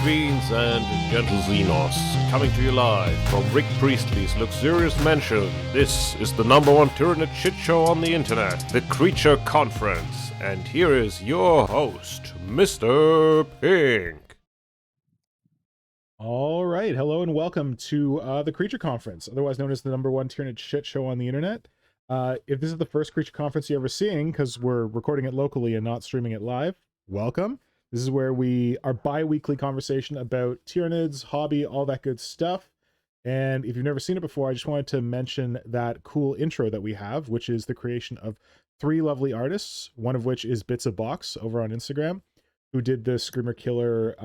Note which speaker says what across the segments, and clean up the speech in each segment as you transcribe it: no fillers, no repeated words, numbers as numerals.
Speaker 1: queens, and gentle Xenos, coming to you live from Rick Priestley's luxurious mansion. This is the #1 Tyranid Shitshow on the internet, the Creature Conference, and here is your host, Mr. Pink.
Speaker 2: All right, hello and welcome to the Creature Conference, otherwise known as the #1 Tyranid Shitshow on the internet. If this is the first Creature Conference you're ever seeing, because we're recording it locally and not streaming it live, welcome. This is where our bi-weekly conversation about Tyranids, hobby, all that good stuff. And if you've never seen it before, I just wanted to mention that cool intro that we have, which is the creation of 3 lovely artists, one of which is Bits of Box over on Instagram, who did the Screamer Killer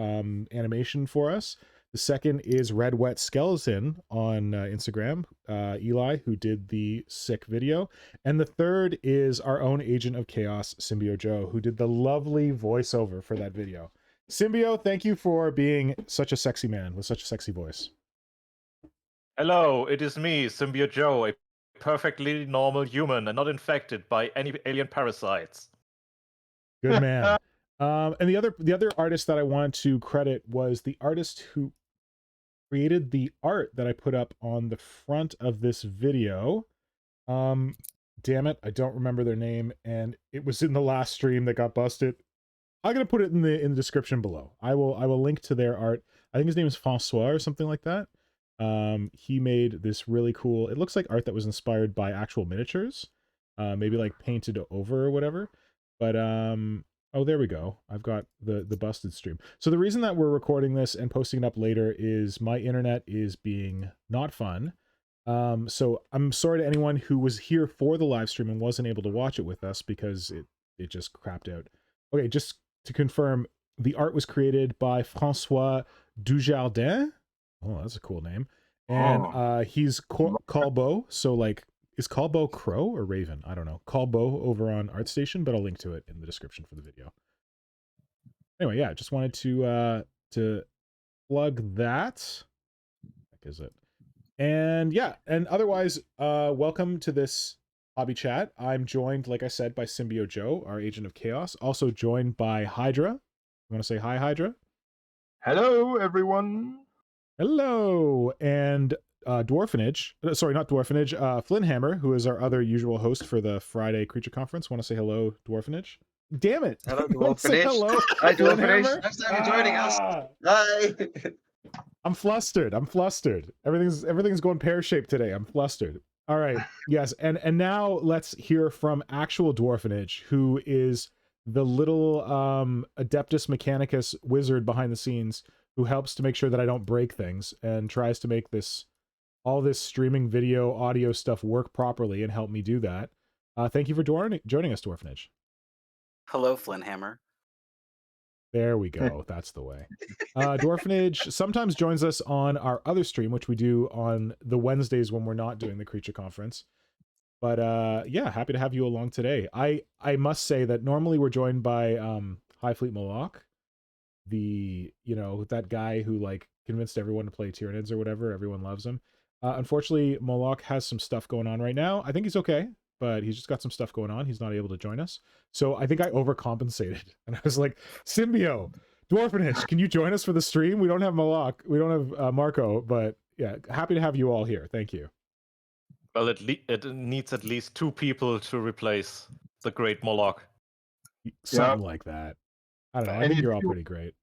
Speaker 2: animation for us. The second is Red Wet Skeleton on Instagram, Eli, who did the sick video. And the third is our own Agent of Chaos, Symbio Joe, who did the lovely voiceover for that video. Symbio, thank you for being such a sexy man with such a sexy voice.
Speaker 3: Hello, it is me, Symbio Joe, a perfectly normal human and not infected by any alien parasites.
Speaker 2: Good man. And the other artist that I wanted to credit was the artist who created the art that I put up on the front of this video. Damn it, I don't remember their name, and it was in the last stream that got busted. I'm gonna put it in the description below. I will link to their art. I think his name is Francois or something like that. He made this really cool, it looks like art that was inspired by actual miniatures, maybe like painted over or whatever. But oh, there we go. I've got the busted stream. So the reason that we're recording this and posting it up later is my internet is being not fun. So I'm sorry to anyone who was here for the live stream and wasn't able to watch it with us because it just crapped out. Okay, just to confirm, the art was created by Francois Dujardin. Oh, that's a cool name. And he's Colbo, so like, is Colbo Crow or Raven? I don't know. Colbo over on ArtStation, but I'll link to it in the description for the video. Anyway, yeah, just wanted to plug that. What is it? And yeah, and otherwise, welcome to this hobby chat. I'm joined, like I said, by Symbio Joe, our Agent of Chaos, also joined by Hydra. You want to say hi, Hydra?
Speaker 4: Hello, everyone.
Speaker 2: Hello, and Dwarfanage, sorry, not Dwarfanage, Flynnhammer, who is our other usual host for the Friday Creature Conference. Want to say hello, Dwarfanage? Damn it!
Speaker 5: Hello, Dwarfanage.
Speaker 2: Hello,
Speaker 5: Hi, Dwarfanage. Thanks for joining us. Hi.
Speaker 2: I'm flustered. Everything's going pear-shaped today. I'm flustered. All right, yes, and now let's hear from actual Dwarfanage, who is the little Adeptus Mechanicus wizard behind the scenes, who helps to make sure that I don't break things and tries to make all this streaming video, audio stuff work properly and help me do that. Thank you for joining us, Dwarfanage.
Speaker 5: Hello, Flynnhammer.
Speaker 2: There we go. That's the way. Dwarfanage sometimes joins us on our other stream, which we do on the Wednesdays when we're not doing the Creature Conference. But yeah, happy to have you along today. I must say that normally we're joined by Highfleet Moloch, that guy who like convinced everyone to play Tyranids or whatever. Everyone loves him. Unfortunately, Moloch has some stuff going on right now. I think he's okay, but he's just got some stuff going on. He's not able to join us. So I think I overcompensated. And I was like, Symbio, Dwarfanage, can you join us for the stream? We don't have Moloch. We don't have Marco, but yeah, happy to have you all here. Thank you.
Speaker 3: Well, it needs at least 2 people to replace the great Moloch.
Speaker 2: Something like that. I don't know. I think you're all pretty great.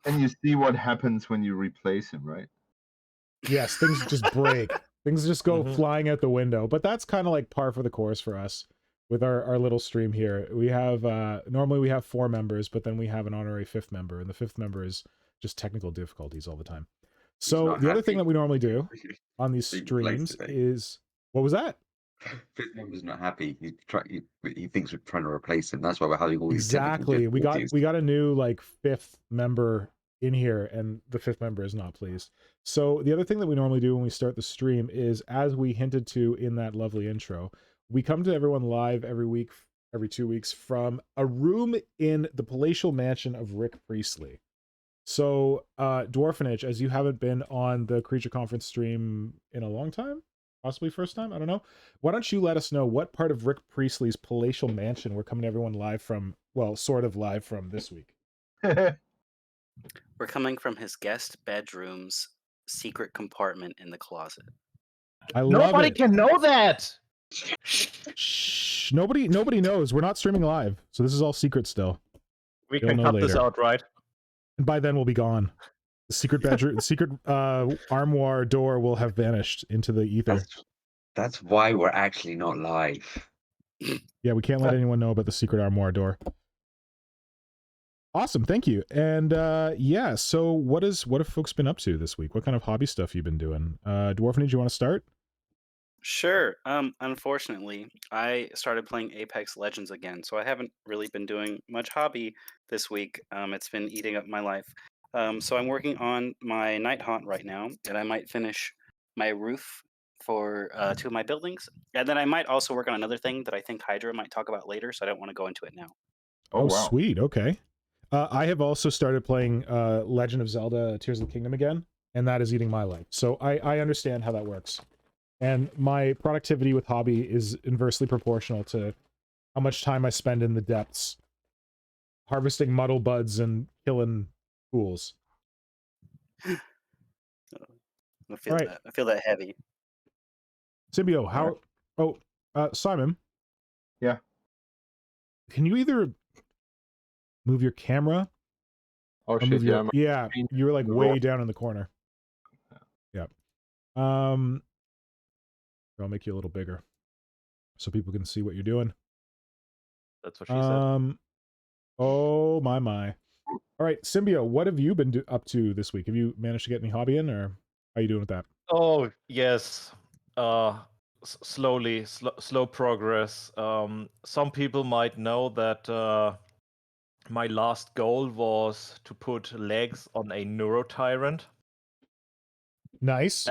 Speaker 4: And you see what happens when you replace him, right?
Speaker 2: Yes, things just break. Things just go flying out the window. But that's kind of like par for the course for us with our little stream here. We have normally we have 4 members, but then we have an honorary 5th member, and the 5th member is just technical difficulties all the time. So the other thing that we normally do on these streams is, what was that?
Speaker 5: 5th member's not happy. He thinks we're trying to replace him. That's why we're having all these
Speaker 2: exactly. We got a new like 5th member in here, and the 5th member is not pleased. So the other thing that we normally do when we start the stream is, as we hinted to in that lovely intro, we come to everyone live every 2 weeks from a room in the palatial mansion of Rick Priestley. So Dwarfanage, as you haven't been on the Creature Conference stream in a long time, possibly first time, I don't know, why don't you let us know what part of Rick Priestley's palatial mansion we're coming to everyone live from, well, sort of live from this week.
Speaker 6: We're coming from his guest bedroom's secret compartment in the closet.
Speaker 2: I love
Speaker 3: Nobody
Speaker 2: it.
Speaker 3: can know that.
Speaker 2: Shh. Nobody knows. We're not streaming live, so this is all secret still.
Speaker 3: We
Speaker 2: You'll
Speaker 3: can
Speaker 2: know
Speaker 3: cut this
Speaker 2: later.
Speaker 3: out, right?
Speaker 2: And by then we'll be gone. The secret bedroom, the secret armoire door will have vanished into the ether.
Speaker 5: That's why we're actually not live.
Speaker 2: Yeah, we can't let anyone know about the secret armoire door. Awesome, thank you. And yeah, so what have folks been up to this week? What kind of hobby stuff you been doing? Dwarfanage, you want to start?
Speaker 6: Sure. Unfortunately, I started playing Apex Legends again, so I haven't really been doing much hobby this week. It's been eating up my life. So I'm working on my night haunt right now, and I might finish my roof for 2 of my buildings, and then I might also work on another thing that I think Hydra might talk about later. So I don't want to go into it now.
Speaker 4: Oh, wow.
Speaker 2: Sweet. Okay. I have also started playing Legend of Zelda: Tears of the Kingdom again, and that is eating my life. So I understand how that works. And my productivity with hobby is inversely proportional to how much time I spend in the depths, harvesting muddle buds and killing fools.
Speaker 6: I feel
Speaker 2: All right.
Speaker 6: that. I feel that heavy.
Speaker 2: Symbio, how... Oh, Simon.
Speaker 4: Yeah.
Speaker 2: Can you either move your camera?
Speaker 4: Oh
Speaker 2: or
Speaker 4: shit!
Speaker 2: move your...
Speaker 4: Yeah.
Speaker 2: Yeah, you were like way down in the corner. Yeah. I'll make you a little bigger so people can see what you're doing.
Speaker 3: That's what she said.
Speaker 2: Oh my. All right, Symbio, what have you been up to this week? Have you managed to get any hobby in, or how are you doing with that?
Speaker 3: Oh yes, slowly, slow progress. Some people might know that my last goal was to put legs on a neurotyrant.
Speaker 2: Nice.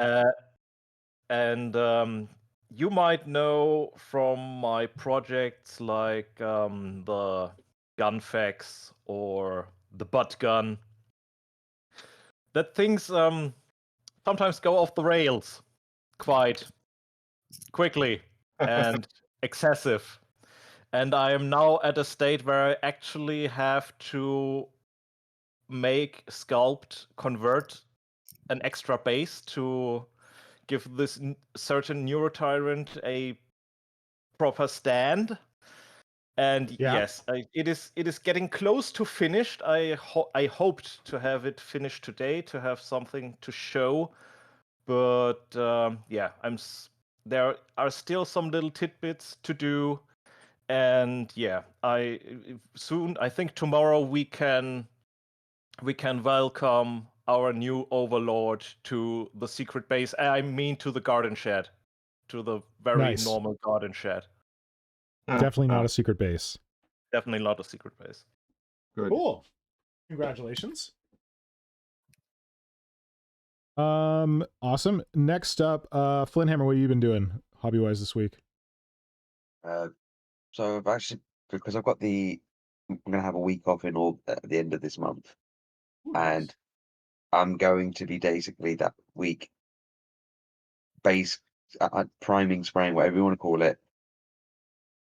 Speaker 3: And you might know from my projects like the gunfax or the butt gun that things sometimes go off the rails quite quickly and excessive. And I am now at a state where I actually have to convert an extra base to give this certain neurotyrant a proper stand. And
Speaker 2: Yeah.
Speaker 3: yes, it is getting close to finished. I hoped to have it finished today to have something to show, but yeah, there are still some little tidbits to do, and yeah, I think tomorrow we can welcome our new overlord to the secret base. I mean, to the garden shed, to the very
Speaker 2: Nice.
Speaker 3: normal garden shed.
Speaker 2: Definitely not a secret base.
Speaker 3: Definitely not a secret base.
Speaker 4: Good.
Speaker 2: Cool. Congratulations. Awesome. Next up, Flynnhammer, what have you been doing hobby-wise this week?
Speaker 5: So I've actually, because I'm gonna have a week off at the end of this month, and I'm going to be basically that week priming, spraying, whatever you want to call it.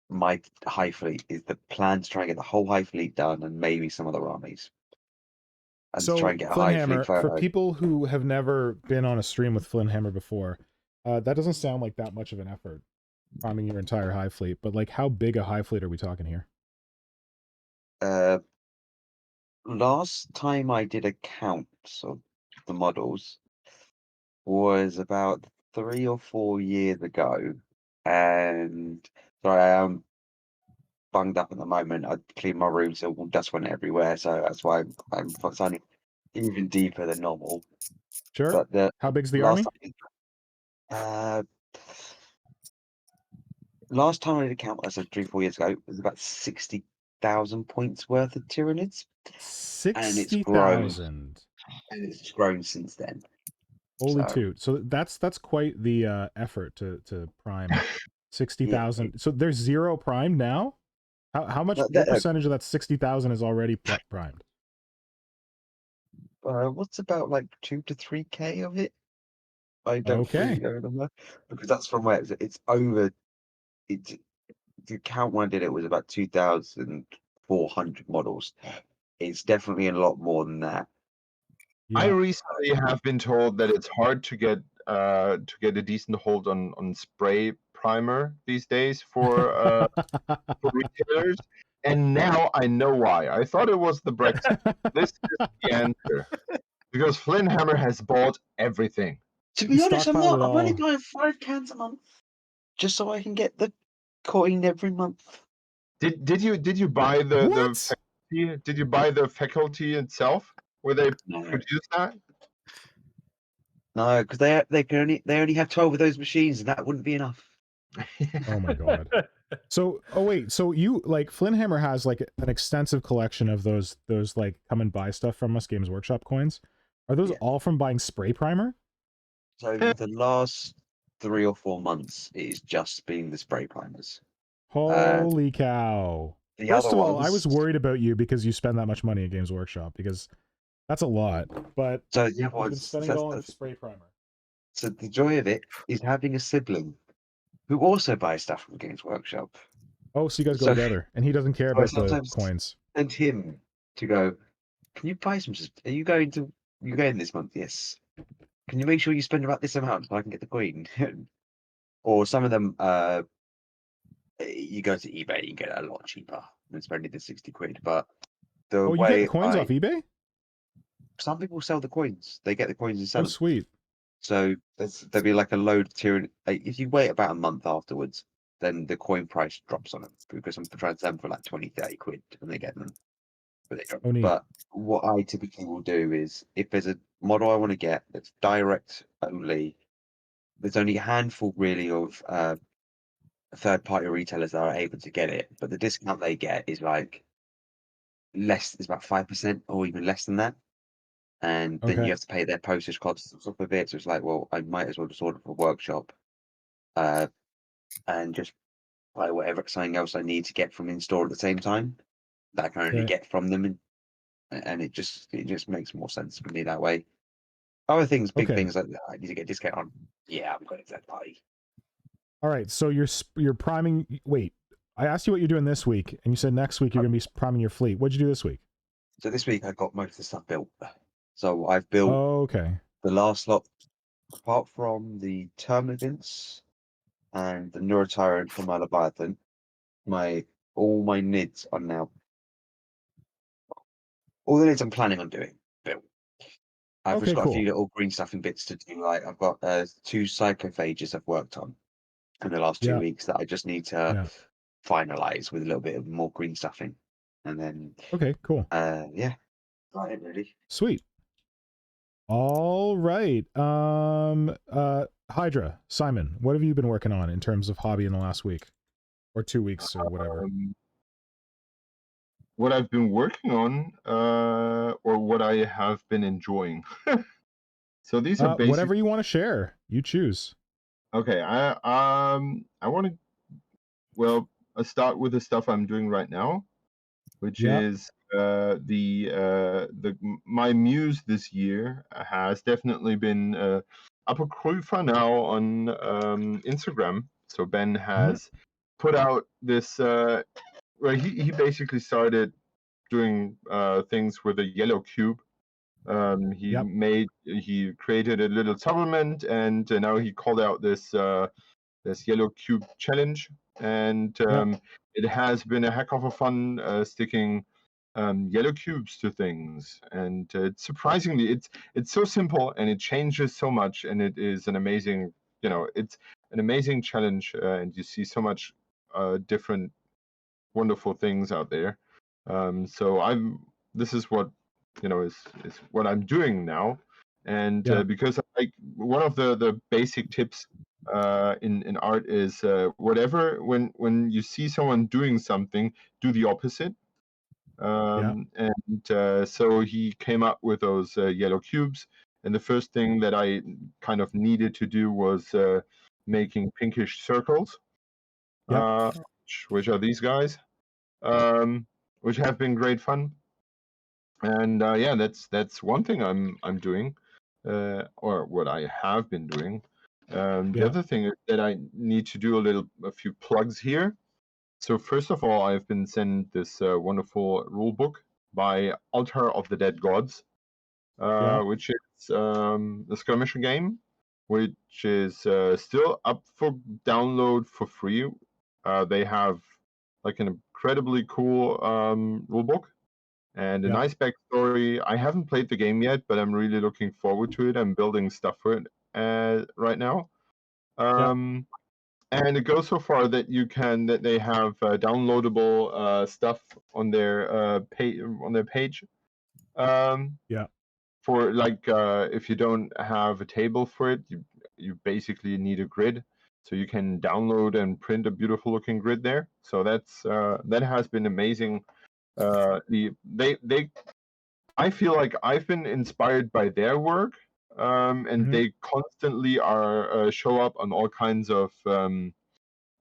Speaker 5: My high fleet is the plan to try and get the whole high fleet done, and maybe some other armies, and to try and get a high fleet
Speaker 2: Flynnhammer, for
Speaker 5: photo.
Speaker 2: people who have never been on a stream with Flynnhammer before, that doesn't sound like that much of an effort, priming your entire hive fleet. But like, how big a hive fleet are we talking here?
Speaker 5: Last time I did a count of the models was about 3 or 4 years ago, and sorry, I am bunged up at the moment. I cleaned my room, so dust went everywhere, so that's why I'm sounding even deeper than normal.
Speaker 2: Sure.
Speaker 5: But
Speaker 2: How big's the army?
Speaker 5: Last time I did a count, I said 3-4 years ago, it was about 60,000 points worth of Tyranids.
Speaker 2: 60,000.
Speaker 5: And it's grown since then.
Speaker 2: Holy
Speaker 5: So-
Speaker 2: toot. So that's quite the effort to prime 60,000. So there's 0 primed now? How much, what percentage of that 60,000 is already primed?
Speaker 5: What's about like 2 to 3K of it? I don't really know the number, because that's from where it's over. The count when I did it was about 2,400 models. It's definitely a lot more than that.
Speaker 4: I
Speaker 2: Yeah.
Speaker 4: recently have been told that it's hard to get a decent hold on spray primer these days for retailers, and now I know why. I thought it was the Brexit. This is the answer. Because Flynnhammer has bought everything.
Speaker 5: To
Speaker 2: You
Speaker 5: be honest, I'm
Speaker 2: stockpiled
Speaker 5: not.
Speaker 2: it
Speaker 5: I'm only
Speaker 2: all.
Speaker 5: buying 5 cans a month, just so I can get the coin every month.
Speaker 4: Did you buy the
Speaker 2: What?
Speaker 4: faculty? Did you buy the faculty itself where they
Speaker 5: No,
Speaker 4: produce that?
Speaker 5: no, because they only have 12 of those machines, and that wouldn't be enough.
Speaker 2: Oh my god. So, oh wait, so you like Flynnhammer has like an extensive collection of those like come and buy stuff from us Games Workshop coins. Are those
Speaker 5: Yeah.
Speaker 2: all from buying spray primer?
Speaker 5: So the last 3 or 4 months, it's just been the spray primers.
Speaker 2: Holy cow.
Speaker 5: The
Speaker 2: First
Speaker 5: other
Speaker 2: of all, I was
Speaker 5: ones.
Speaker 2: worried about you because you spend that much money at Games Workshop because that's a lot. But
Speaker 5: So the other
Speaker 2: you've been
Speaker 5: ones.
Speaker 2: spending it all on spray primer.
Speaker 5: So the joy of it is having a sibling who also buys stuff from Games Workshop.
Speaker 2: Oh, so you guys go
Speaker 5: So-
Speaker 2: together, and he doesn't care
Speaker 5: So I
Speaker 2: about the
Speaker 5: sometimes
Speaker 2: coins.
Speaker 5: send him to go, can you buy some? Are you going this month? Yes. Can you make sure you spend about this amount so I can get the queen? Or some of them, you go to eBay, you can get it a lot cheaper than spending the 60 quid. But the
Speaker 2: Oh, you
Speaker 5: way
Speaker 2: get the coins off eBay?
Speaker 5: some people sell the coins, they get the coins and sell
Speaker 2: Oh,
Speaker 5: them.
Speaker 2: sweet.
Speaker 5: So there'll be like a load of Tyranid. If you wait about a month afterwards, then the coin price drops on them because I'm trying to sell them for like 20, 30 quid and they get them. But they drop.
Speaker 2: Oh, neat.
Speaker 5: But what I typically will do is if there's a model I want to get that's direct only, there's only a handful really of third-party retailers that are able to get it, but the discount they get is like less. It's about 5% or even less than that, and then
Speaker 2: Okay.
Speaker 5: you have to pay their postage costs on top of it. So it's like, well, I might as well just order from a workshop, and just buy whatever something else I need to get from in store at the same time that I can only
Speaker 2: Right.
Speaker 5: get from them, and it just makes more sense for me that way. Other things, big
Speaker 2: Okay.
Speaker 5: things like that, I need to get a discount on. Yeah, I'm going to that party.
Speaker 2: All right. So you're priming. Wait, I asked you what you're doing this week, and you said next week you're going to be priming your fleet. What'd you do this week?
Speaker 5: So this week I got most of the stuff built. So I've built
Speaker 2: Okay.
Speaker 5: the last lot, apart from the Terminants and the Neurotyrant from my Leviathan. All my nids are now. All the nids I'm planning on doing built. I've
Speaker 2: Okay,
Speaker 5: just got a
Speaker 2: cool.
Speaker 5: few little green stuffing bits to do. Like I've got 2 psychophages I've worked on in the last 2
Speaker 2: Yeah.
Speaker 5: weeks that I just need to
Speaker 2: Yeah.
Speaker 5: finalize with a little bit of more green stuffing, and then
Speaker 2: Okay, cool.
Speaker 5: yeah, right, really.
Speaker 2: Sweet. All right. Hydra, Simon, what have you been working on in terms of hobby in the last week or 2 weeks or whatever?
Speaker 4: What I've been working on, or what I have been enjoying. So these are basically
Speaker 2: Whatever you want to share, you choose.
Speaker 4: okay. I want to I'll start with the stuff I'm doing right now, which
Speaker 2: Yeah.
Speaker 4: is my muse this year has definitely been Apocrypha now on Instagram. So Ben has put out this. Well, he basically started doing things with a yellow cube.
Speaker 2: Yep.
Speaker 4: He created a little supplement, and now he called out this yellow cube challenge, and it has been a heck of a fun sticking yellow cubes to things, and surprisingly it's so simple and it changes so much, and it is an amazing it's an amazing challenge, and you see so much different wonderful things out there. So this is what is what I'm doing now, and
Speaker 2: Yeah.
Speaker 4: because like one of the basic tips in art is whatever when you see someone doing something, do the opposite. And so he came up with those yellow cubes, and the first thing that I kind of needed to do was making pinkish circles,
Speaker 2: Yep.
Speaker 4: which are these guys, which have been great fun. And yeah, that's one thing I'm doing, or what I have been doing. The
Speaker 2: Yeah.
Speaker 4: other thing is that I need to do a few plugs here. So first of all, I've been sent this wonderful rule book by Altar of the Dead Gods. which is a skirmisher game, which is still up for download for free. They have like an incredibly cool rulebook and a nice backstory. I haven't played the game yet, but I'm really looking forward to it. I'm building stuff for it right now. And it goes so far that they have downloadable stuff on their page. For like if you don't have a table for it, you basically need a grid, so you can download and print a beautiful looking grid there. So that has been amazing. I feel like I've been inspired by their work, and they constantly show up on all kinds of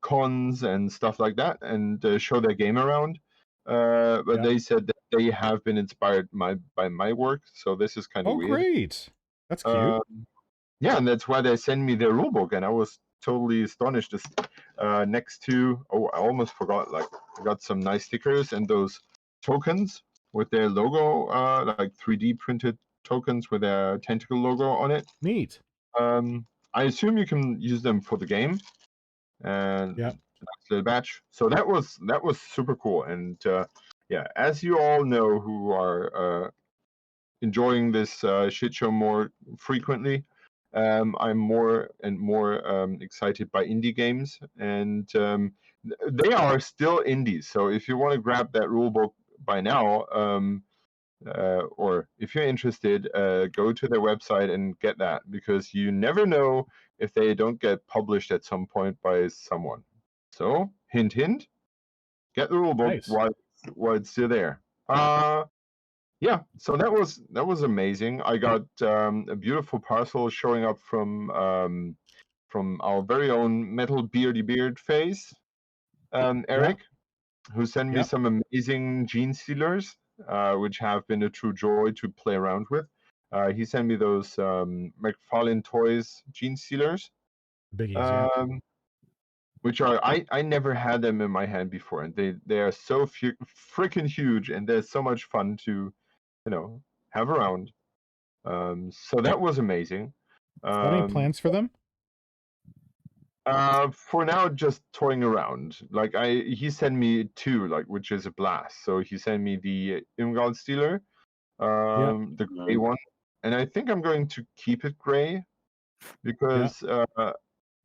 Speaker 4: cons and stuff like that, and show their game around. But they said that they have been inspired by my work, so this is kind of weird.
Speaker 2: Oh, great! That's cute.
Speaker 4: Yeah, and that's why they sent me their rulebook, and I was totally astonished. Next to, I almost forgot. Like, I got some nice stickers and those tokens with their logo, like 3D printed tokens with their tentacle logo on it.
Speaker 2: Neat.
Speaker 4: I assume you can use them for the game, and nice little batch. So that was super cool. And yeah, as you all know, who are enjoying this shit show more frequently, I'm more and more excited by indie games, and they are still indies. So if you want to grab that rulebook by now, or if you're interested, go to their website and get that, because you never know if they don't get published at some point by someone. So hint, hint, get the rulebook while it's still there. Yeah, so that was amazing. I got a beautiful parcel showing up from our very own Metal Beardy Beard face, Eric, who sent me some amazing Genestealers, which have been a true joy to play around with. He sent me those McFarlane Toys Genestealers, which are I never had them in my hand before, and they are so freaking huge, and they're so much fun to have around. So that was amazing.
Speaker 2: Got any plans for them?
Speaker 4: For now, just toying around. Like he sent me two, like, which is a blast. So he sent me the Genestealer, the gray one, and I think I'm going to keep it gray because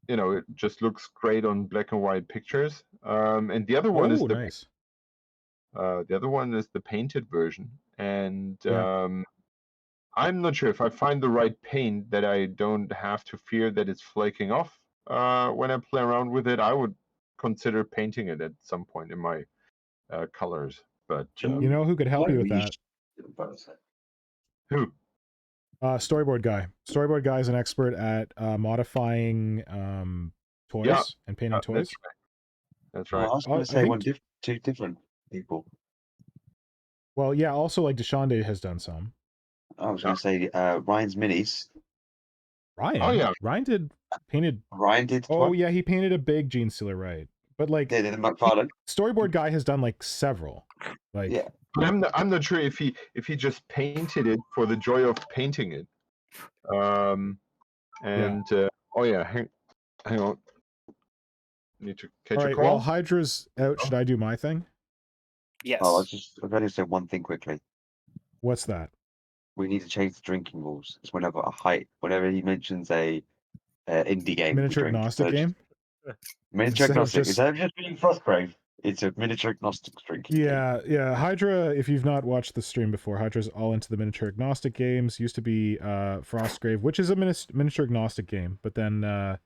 Speaker 4: it just looks great on black and white pictures. And the other one is the other one is the painted version, and I'm not sure if I find the right paint that I don't have to fear that it's flaking off when I play around with it. I would consider painting it at some point in my colors. But
Speaker 2: you know who could help you with that?
Speaker 4: Who?
Speaker 2: Storyboard Guy. Storyboard Guy is an expert at modifying toys and painting toys.
Speaker 4: That's right.
Speaker 5: I was going to say two different people.
Speaker 2: Well, yeah. Also, like Deshonde has done some.
Speaker 5: I was going to say Ryan's Minis.
Speaker 2: Ryan?
Speaker 4: Oh, yeah.
Speaker 2: Ryan painted.
Speaker 5: Oh,
Speaker 2: yeah, he painted a big Genestealer, right? But like, Storyboard Guy has done like several. Like,
Speaker 5: yeah.
Speaker 4: I'm not sure if he just painted it for the joy of painting it. Hang on. Need to catch a call.
Speaker 2: Well, Hydra's out. Should I do my thing?
Speaker 6: Yes.
Speaker 5: Oh, I'm going to say one thing quickly.
Speaker 2: What's that?
Speaker 5: We need to change the drinking rules. It's whenever he mentions a indie game,
Speaker 2: miniature agnostic game.
Speaker 5: Miniature agnostic. Instead of just being Frostgrave, it's a miniature agnostic drinking game.
Speaker 2: Yeah. Hydra, if you've not watched the stream before, Hydra's all into the miniature agnostic games. Used to be Frostgrave, which is a miniature agnostic game, but then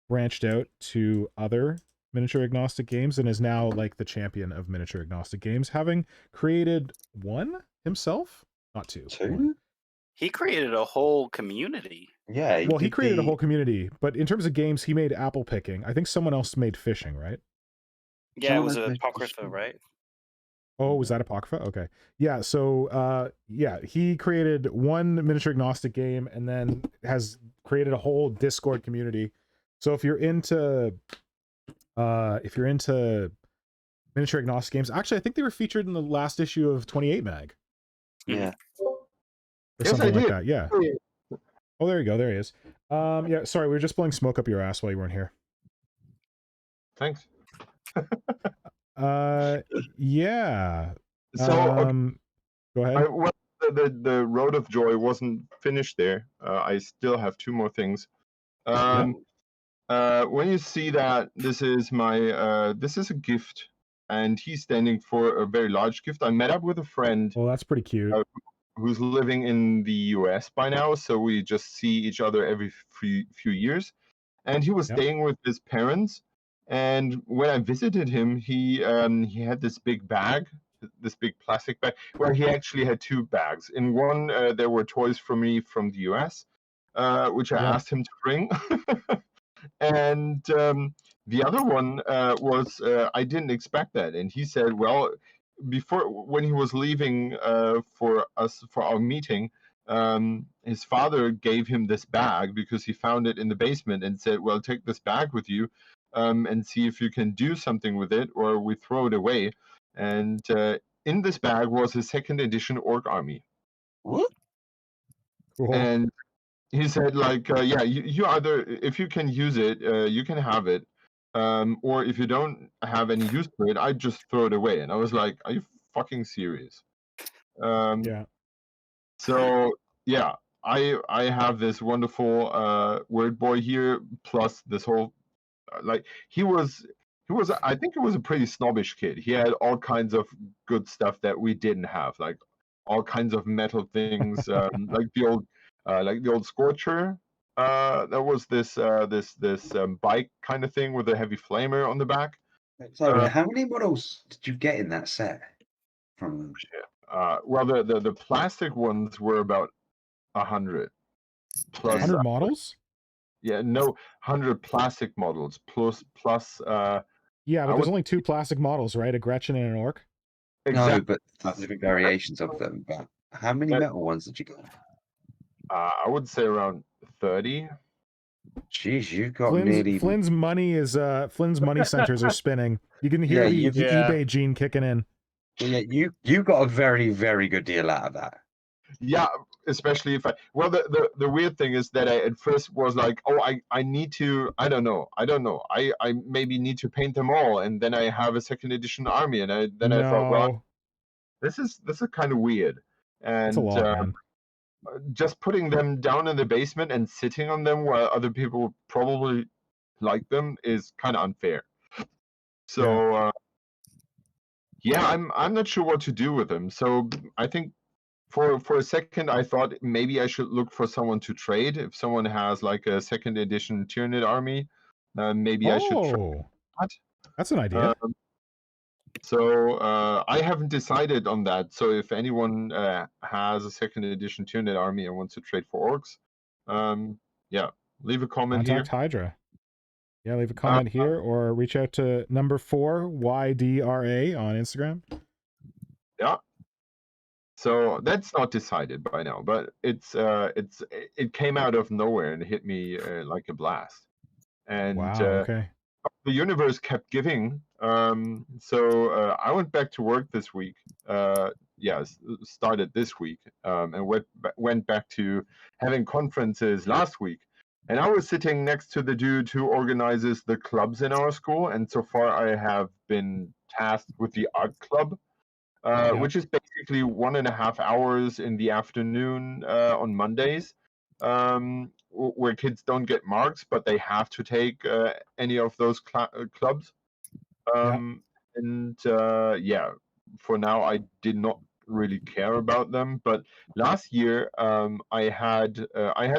Speaker 2: branched out to other miniature agnostic games and is now like the champion of miniature agnostic games, having created one himself, not two. One.
Speaker 6: He created a whole community.
Speaker 5: Yeah.
Speaker 2: He created a whole community, but in terms of games, he made apple picking. I think someone else made fishing, right?
Speaker 6: Yeah, it was Apocrypha, right?
Speaker 2: Oh, was that Apocrypha? Okay. Yeah, so he created one miniature agnostic game and then has created a whole Discord community. So if you're into miniature agnostic games, actually I think they were featured in the last issue of 28 Mag.
Speaker 5: Yeah.
Speaker 2: or
Speaker 4: Yes,
Speaker 2: something
Speaker 4: I
Speaker 2: like
Speaker 4: did.
Speaker 2: that. Yeah. Oh, there you go. There he is. Yeah. Sorry, we were just blowing smoke up your ass while you weren't here.
Speaker 4: Thanks.
Speaker 2: Yeah.
Speaker 4: So, okay,
Speaker 2: Go ahead.
Speaker 4: well, the Road of Joy wasn't finished there. I still have 2 more things. When you see that this is this is a gift, and he's standing for a very large gift. I met up with a friend
Speaker 2: Well, that's pretty cute.
Speaker 4: who's living in the US by now, so we just see each other every few years. And he was staying with his parents. And when I visited him, he had this big bag, this big plastic bag. Well, he actually had 2 bags. In one, there were toys for me from the US, which I asked him to bring. And the other one was I didn't expect that, and he said, "Well, before when he was leaving for our meeting, his father gave him this bag because he found it in the basement and said, "Well, take this bag with you and see if you can do something with it, or we throw it away." And in this bag was a 2nd edition orc army.
Speaker 5: What?
Speaker 2: Cool.
Speaker 4: And he said, like, yeah, you either, if you can use it, you can have it, or if you don't have any use for it, I just throw it away. And I was like, are you fucking serious?
Speaker 2: Yeah.
Speaker 4: So yeah, I have this wonderful word boy here, plus this whole like he was I think he was a pretty snobbish kid. He had all kinds of good stuff that we didn't have, like all kinds of metal things, like the old Scorcher. There was this bike kind of thing with a heavy flamer on the back.
Speaker 5: So, how many models did you get in that set? From
Speaker 4: Well, the plastic ones were about 100 plus
Speaker 2: 100 models?
Speaker 4: Yeah, no, 100 plastic models plus
Speaker 2: Yeah, but there's only 2 plastic models, right? A Gretchen and an Orc.
Speaker 5: No, but specific variations of them. But how many metal ones did you get?
Speaker 4: I would say around 30.
Speaker 5: Jeez, you got nearly.
Speaker 2: Flynn's money is Flynn's money centers are spinning. You can hear the eBay gene kicking in.
Speaker 5: Yeah, you got a very, very good deal out of that.
Speaker 4: Yeah, especially if well, the weird thing is that I at first was like, oh, I need to, I don't know, I maybe need to paint them all, and then I have a 2nd edition army, and I thought, well, this is kind of weird, and
Speaker 2: it's a lot, man.
Speaker 4: Just putting them down in the basement and sitting on them while other people probably like them is kind of unfair. So yeah, I'm not sure what to do with them. So I think for a second I thought maybe I should look for someone to trade. If someone has like a 2nd edition Tyranid army, maybe I should trade that.
Speaker 2: That's an idea.
Speaker 4: So I haven't decided on that. So if anyone has a 2nd edition Tyranid army and wants to trade for orcs, yeah, leave a comment
Speaker 2: Contact
Speaker 4: here.
Speaker 2: Hydra. Yeah, leave a comment here or reach out to number 4 YDRA on Instagram.
Speaker 4: Yeah. So that's not decided by now, but it came out of nowhere and hit me like a blast. And
Speaker 2: okay.
Speaker 4: The universe kept giving. So I went back to work this week. Started this week, and went back to having conferences last week. And I was sitting next to the dude who organizes the clubs in our school. And so far, I have been tasked with the art club, which is basically 1.5 hours in the afternoon on Mondays, where kids don't get marks, but they have to take any of those clubs. And for now, I did not really care about them. But last year, I had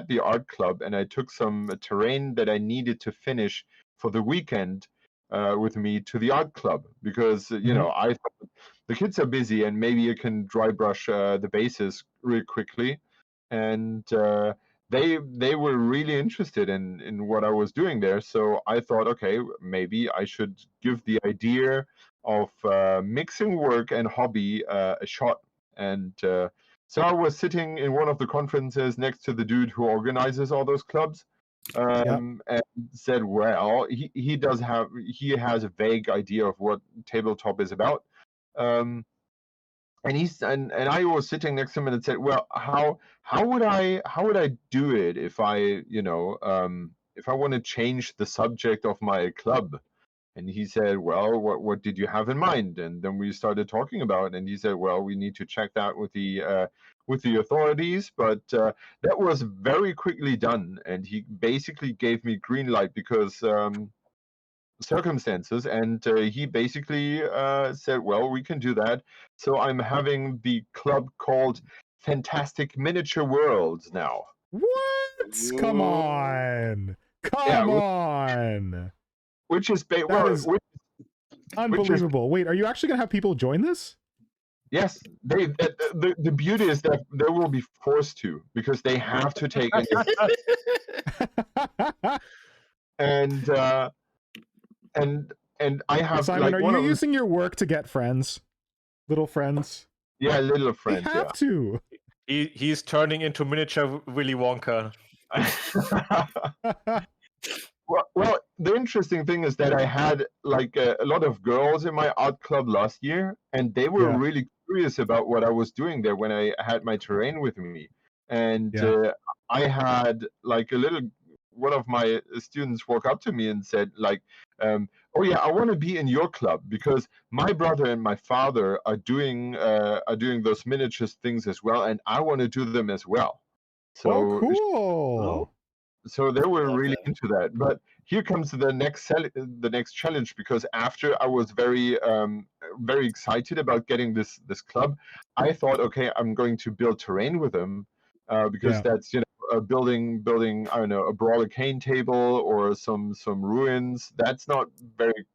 Speaker 4: the art club, and I took some terrain that I needed to finish for the weekend with me to the art club because I thought the kids are busy and maybe you can dry brush the bases really quickly, and they were really interested in what I was doing there. So I thought, okay, maybe I should give the idea of mixing work and hobby a shot. And so I was sitting in one of the conferences next to the dude who organizes all those clubs, and said, well, he has a vague idea of what tabletop is about. and I was sitting next to him and said, well, how would I do it if I if I want to change the subject of my club? And he said, well, what did you have in mind? And then we started talking about it, and he said, well, we need to check that with the authorities. But that was very quickly done, and he basically gave me green light because circumstances, and he basically said, well, we can do that. So I'm having the club called Fantastic Miniature Worlds now.
Speaker 2: What? Come on. Come on.
Speaker 4: Which is
Speaker 2: unbelievable. Wait, are you actually going to have people join this?
Speaker 4: Yes, the beauty is that they will be forced to, because they have to take and I have
Speaker 2: Simon, are you using your work to get friends? Little friends?
Speaker 4: Yeah, little friends.
Speaker 2: You have to.
Speaker 3: He's turning into miniature Willy Wonka.
Speaker 4: Well, the interesting thing is that I had like a lot of girls in my art club last year, and they were really curious about what I was doing there when I had my terrain with me. And I had like one of my students walk up to me and said like, oh yeah, I want to be in your club because my brother and my father are doing those miniatures things as well, and I want to do them as well. So
Speaker 2: cool.
Speaker 4: So they were really into that. But here comes the next challenge, because after I was very very excited about getting this club, I thought, okay, I'm going to build terrain with them because that's building I don't know, a brawler cane table or some ruins. That's not very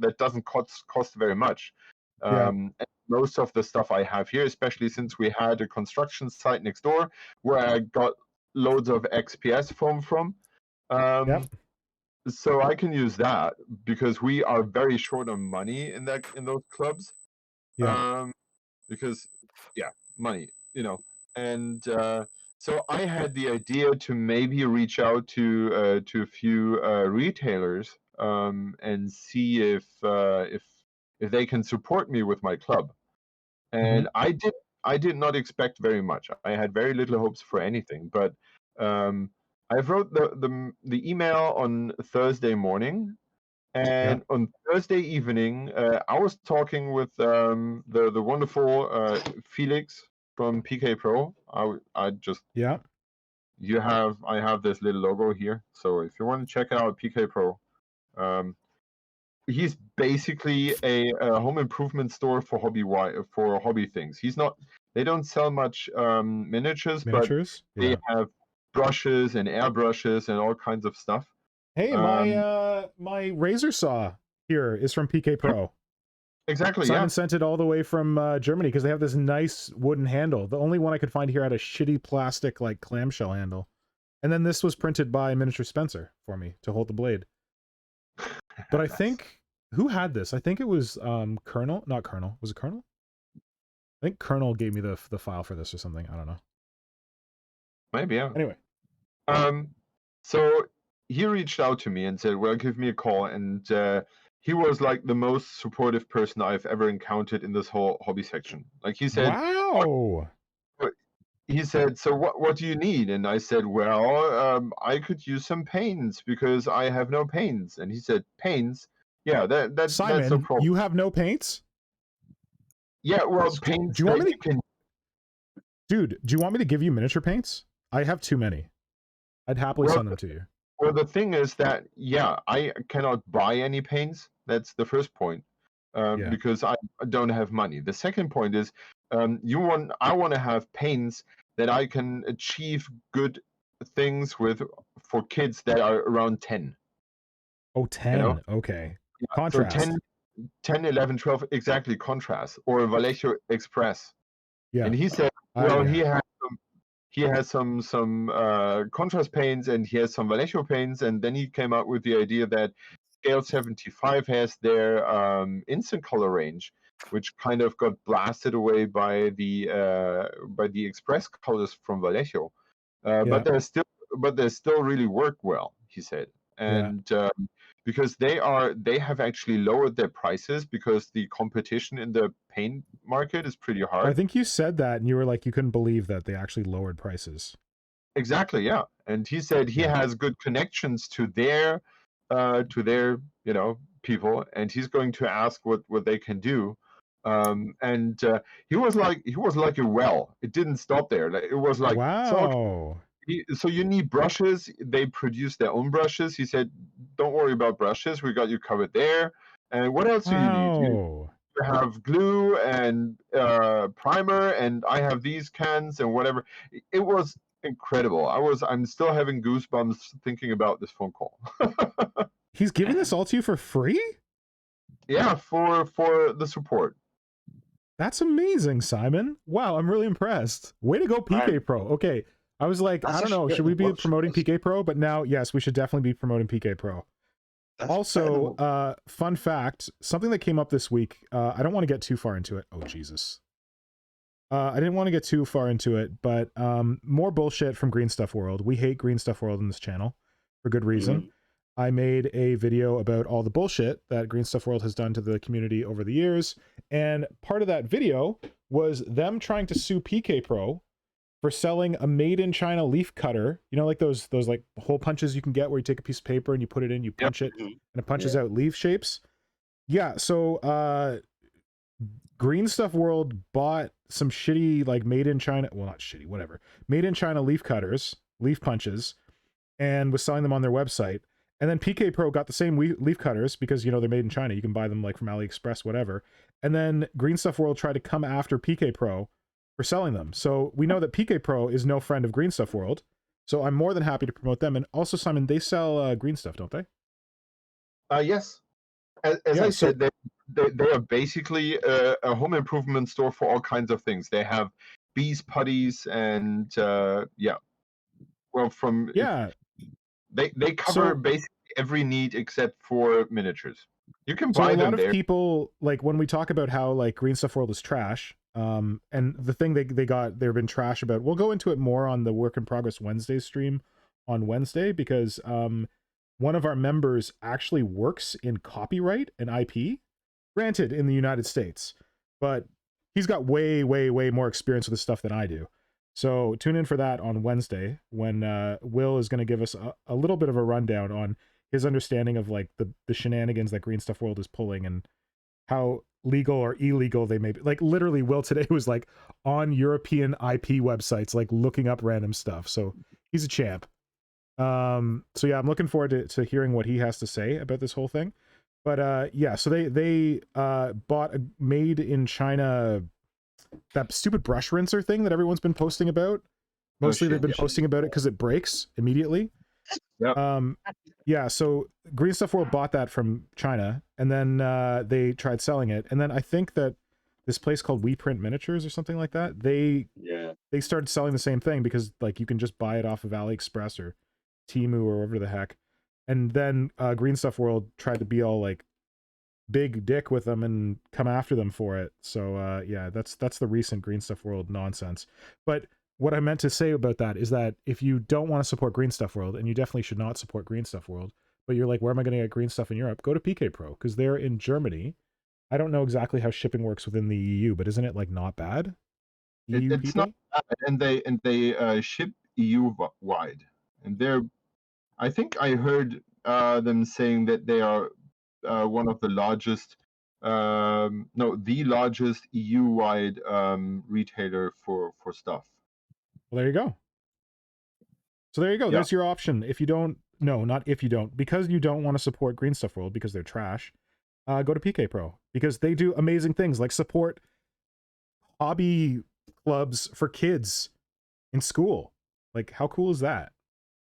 Speaker 4: that doesn't cost very much. And most of the stuff I have here, especially since we had a construction site next door where I got loads of XPS foam from. So I can use that because we are very short on money in those clubs. Because money, and so I had the idea to maybe reach out to a few retailers and see if they can support me with my club. And I did not expect very much. I had very little hopes for anything, but I wrote the email on Thursday morning, and on Thursday evening, I was talking with the wonderful Felix from PK Pro. I just I have this little logo here, so if you want to check out PK Pro, he's basically a home improvement store for hobby things. They don't sell much miniatures, but they have brushes and airbrushes and all kinds of stuff.
Speaker 2: Hey, my razor saw here is from PK Pro.
Speaker 4: Exactly.
Speaker 2: Simon sent it all the way from Germany because they have this nice wooden handle. The only one I could find here had a shitty plastic like clamshell handle, and then this was printed by Miniature Spencer for me to hold the blade. But I think who had this? I think it was Colonel. Not Colonel. Was it Colonel? I think Colonel gave me the file for this or something. I don't know.
Speaker 4: Maybe, yeah.
Speaker 2: Anyway.
Speaker 4: So he reached out to me and said, well, give me a call. And he was like the most supportive person I've ever encountered in this whole hobby section. Like he said,
Speaker 2: wow.
Speaker 4: He said, so what do you need? And I said, well, I could use some paints because I have no paints. And he said, paints? Yeah, that's
Speaker 2: Simon,
Speaker 4: no problem.
Speaker 2: You have no paints?
Speaker 4: Yeah, well, paints.
Speaker 2: Do you want me to... Dude, do you want me to give you miniature paints? I have too many. I'd happily send them to you.
Speaker 4: Well, the thing is that, I cannot buy any paints. That's the first point, because I don't have money. The second point is, I want to have paints that I can achieve good things with for kids that are around 10.
Speaker 2: Oh, 10. Okay. Contrast.
Speaker 4: So 10, 11, 12, exactly, contrast. Or Vallejo Express.
Speaker 2: Yeah.
Speaker 4: And he said, well, he has some contrast paints and he has some Vallejo paints, and then he came up with the idea that Scale 75 has their instant color range, which kind of got blasted away by the express colors from Vallejo, but they still really work well, he said, and because they have actually lowered their prices because the competition in the paint market is pretty
Speaker 2: I
Speaker 4: hard.
Speaker 2: think you said that, and you were like, you couldn't believe that they actually lowered prices.
Speaker 4: Exactly, yeah. And he said he has good connections to their people, and he's going to ask what they can do. And he was like a well. It didn't stop there. Like, it was like,
Speaker 2: wow.
Speaker 4: so you need brushes. They produce their own brushes. He said, don't worry about brushes. We got you covered there. And what else do you need? You have glue and primer, and I have these cans and whatever. It was incredible. I'm still having goosebumps thinking about this phone call.
Speaker 2: He's giving this all to you for free?
Speaker 4: Yeah, for the support.
Speaker 2: That's amazing, Simon. Wow, I'm really impressed. Way to go, PK Pro. Okay, I was like, I don't know, should we be promoting PK Pro? But now, yes, we should definitely be promoting PK Pro. Also, fun fact, something that came up this week, I don't want to get too far into it. Oh, Jesus. I didn't want to get too far into it, but more bullshit from Green Stuff World. We hate Green Stuff World in this channel for good reason. I made a video about all the bullshit that Green Stuff World has done to the community over the years, and part of that video was them trying to sue PK Pro for selling a made-in-China leaf cutter. You know, like those like hole punches you can get where you take a piece of paper and you put it in, you punch it, and it punches out leaf shapes. Yeah, so Green Stuff World bought some shitty, like, made-in-China, well, not shitty, whatever, made-in-China leaf cutters, leaf punches, and was selling them on their website. And then PK Pro got the same leaf cutters because, you know, they're made in China. You can buy them, like, from AliExpress, whatever. And then Green Stuff World tried to come after PK Pro for selling them. So we know that PK Pro is no friend of Green Stuff World. So I'm more than happy to promote them. And also, Simon, they sell green stuff, don't they?
Speaker 4: Yes. As I said, they are basically a home improvement store for all kinds of things. They have bees putties and they cover basically every need except for miniatures. You can buy them there. So a lot of
Speaker 2: people, like, when we talk about how, like, Green Stuff World is trash, and the thing they've been trash about, we'll go into it more on the Work in Progress Wednesday stream on Wednesday, because one of our members actually works in copyright and IP, granted in the United States, but he's got way, way, way more experience with this stuff than I do. So tune in for that on Wednesday when Will is going to give us a little bit of a rundown on his understanding of, like, the shenanigans that Green Stuff World is pulling and how legal or illegal they may be. Like, literally, Will today was, like, on European IP websites, like, looking up random stuff. So he's a champ. So yeah, I'm looking forward to hearing what he has to say about this whole thing. But yeah, so they bought a made in China, that stupid brush rinser thing that everyone's been posting about. Mostly they've been posting about it because it breaks immediately. Yeah, so Green Stuff World bought that from China, and then they tried selling it, and then I think that this place called We Print Miniatures or something like that, they started selling the same thing because, like, you can just buy it off of AliExpress or Temu or whatever the heck. And then Green Stuff World tried to be all, like, big dick with them and come after them for it. So yeah, that's the recent Green Stuff World nonsense. But what I meant to say about that is that if you don't want to support Green Stuff World, and you definitely should not support Green Stuff World, but you're like, where am I going to get green stuff in Europe? Go to PK Pro, because they're in Germany. I don't know exactly how shipping works within the EU, but isn't it, like, not bad?
Speaker 4: It's not bad, and they ship EU wide, and I think I heard them saying that they are one of the largest, the largest EU-wide retailer for stuff.
Speaker 2: Well, there you go. So there you go. Yeah. There's your option. If you don't, no, not if you don't, because you don't want to support Green Stuff World because they're trash, go to PK Pro, because they do amazing things, like support hobby clubs for kids in school. Like, how cool is that?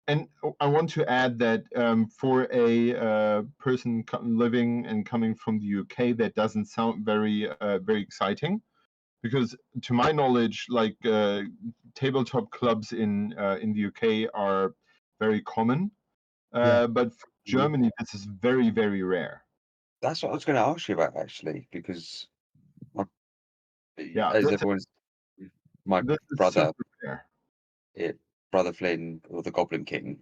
Speaker 4: And I want to add that for a person living and coming from the UK, that doesn't sound very exciting, because to my knowledge, like, tabletop clubs in the UK are very common, but for Germany, this is very, very rare.
Speaker 5: That's what I was going to ask you about, actually, because as everyone's, my brother, Brother Flynn, or the Goblin King,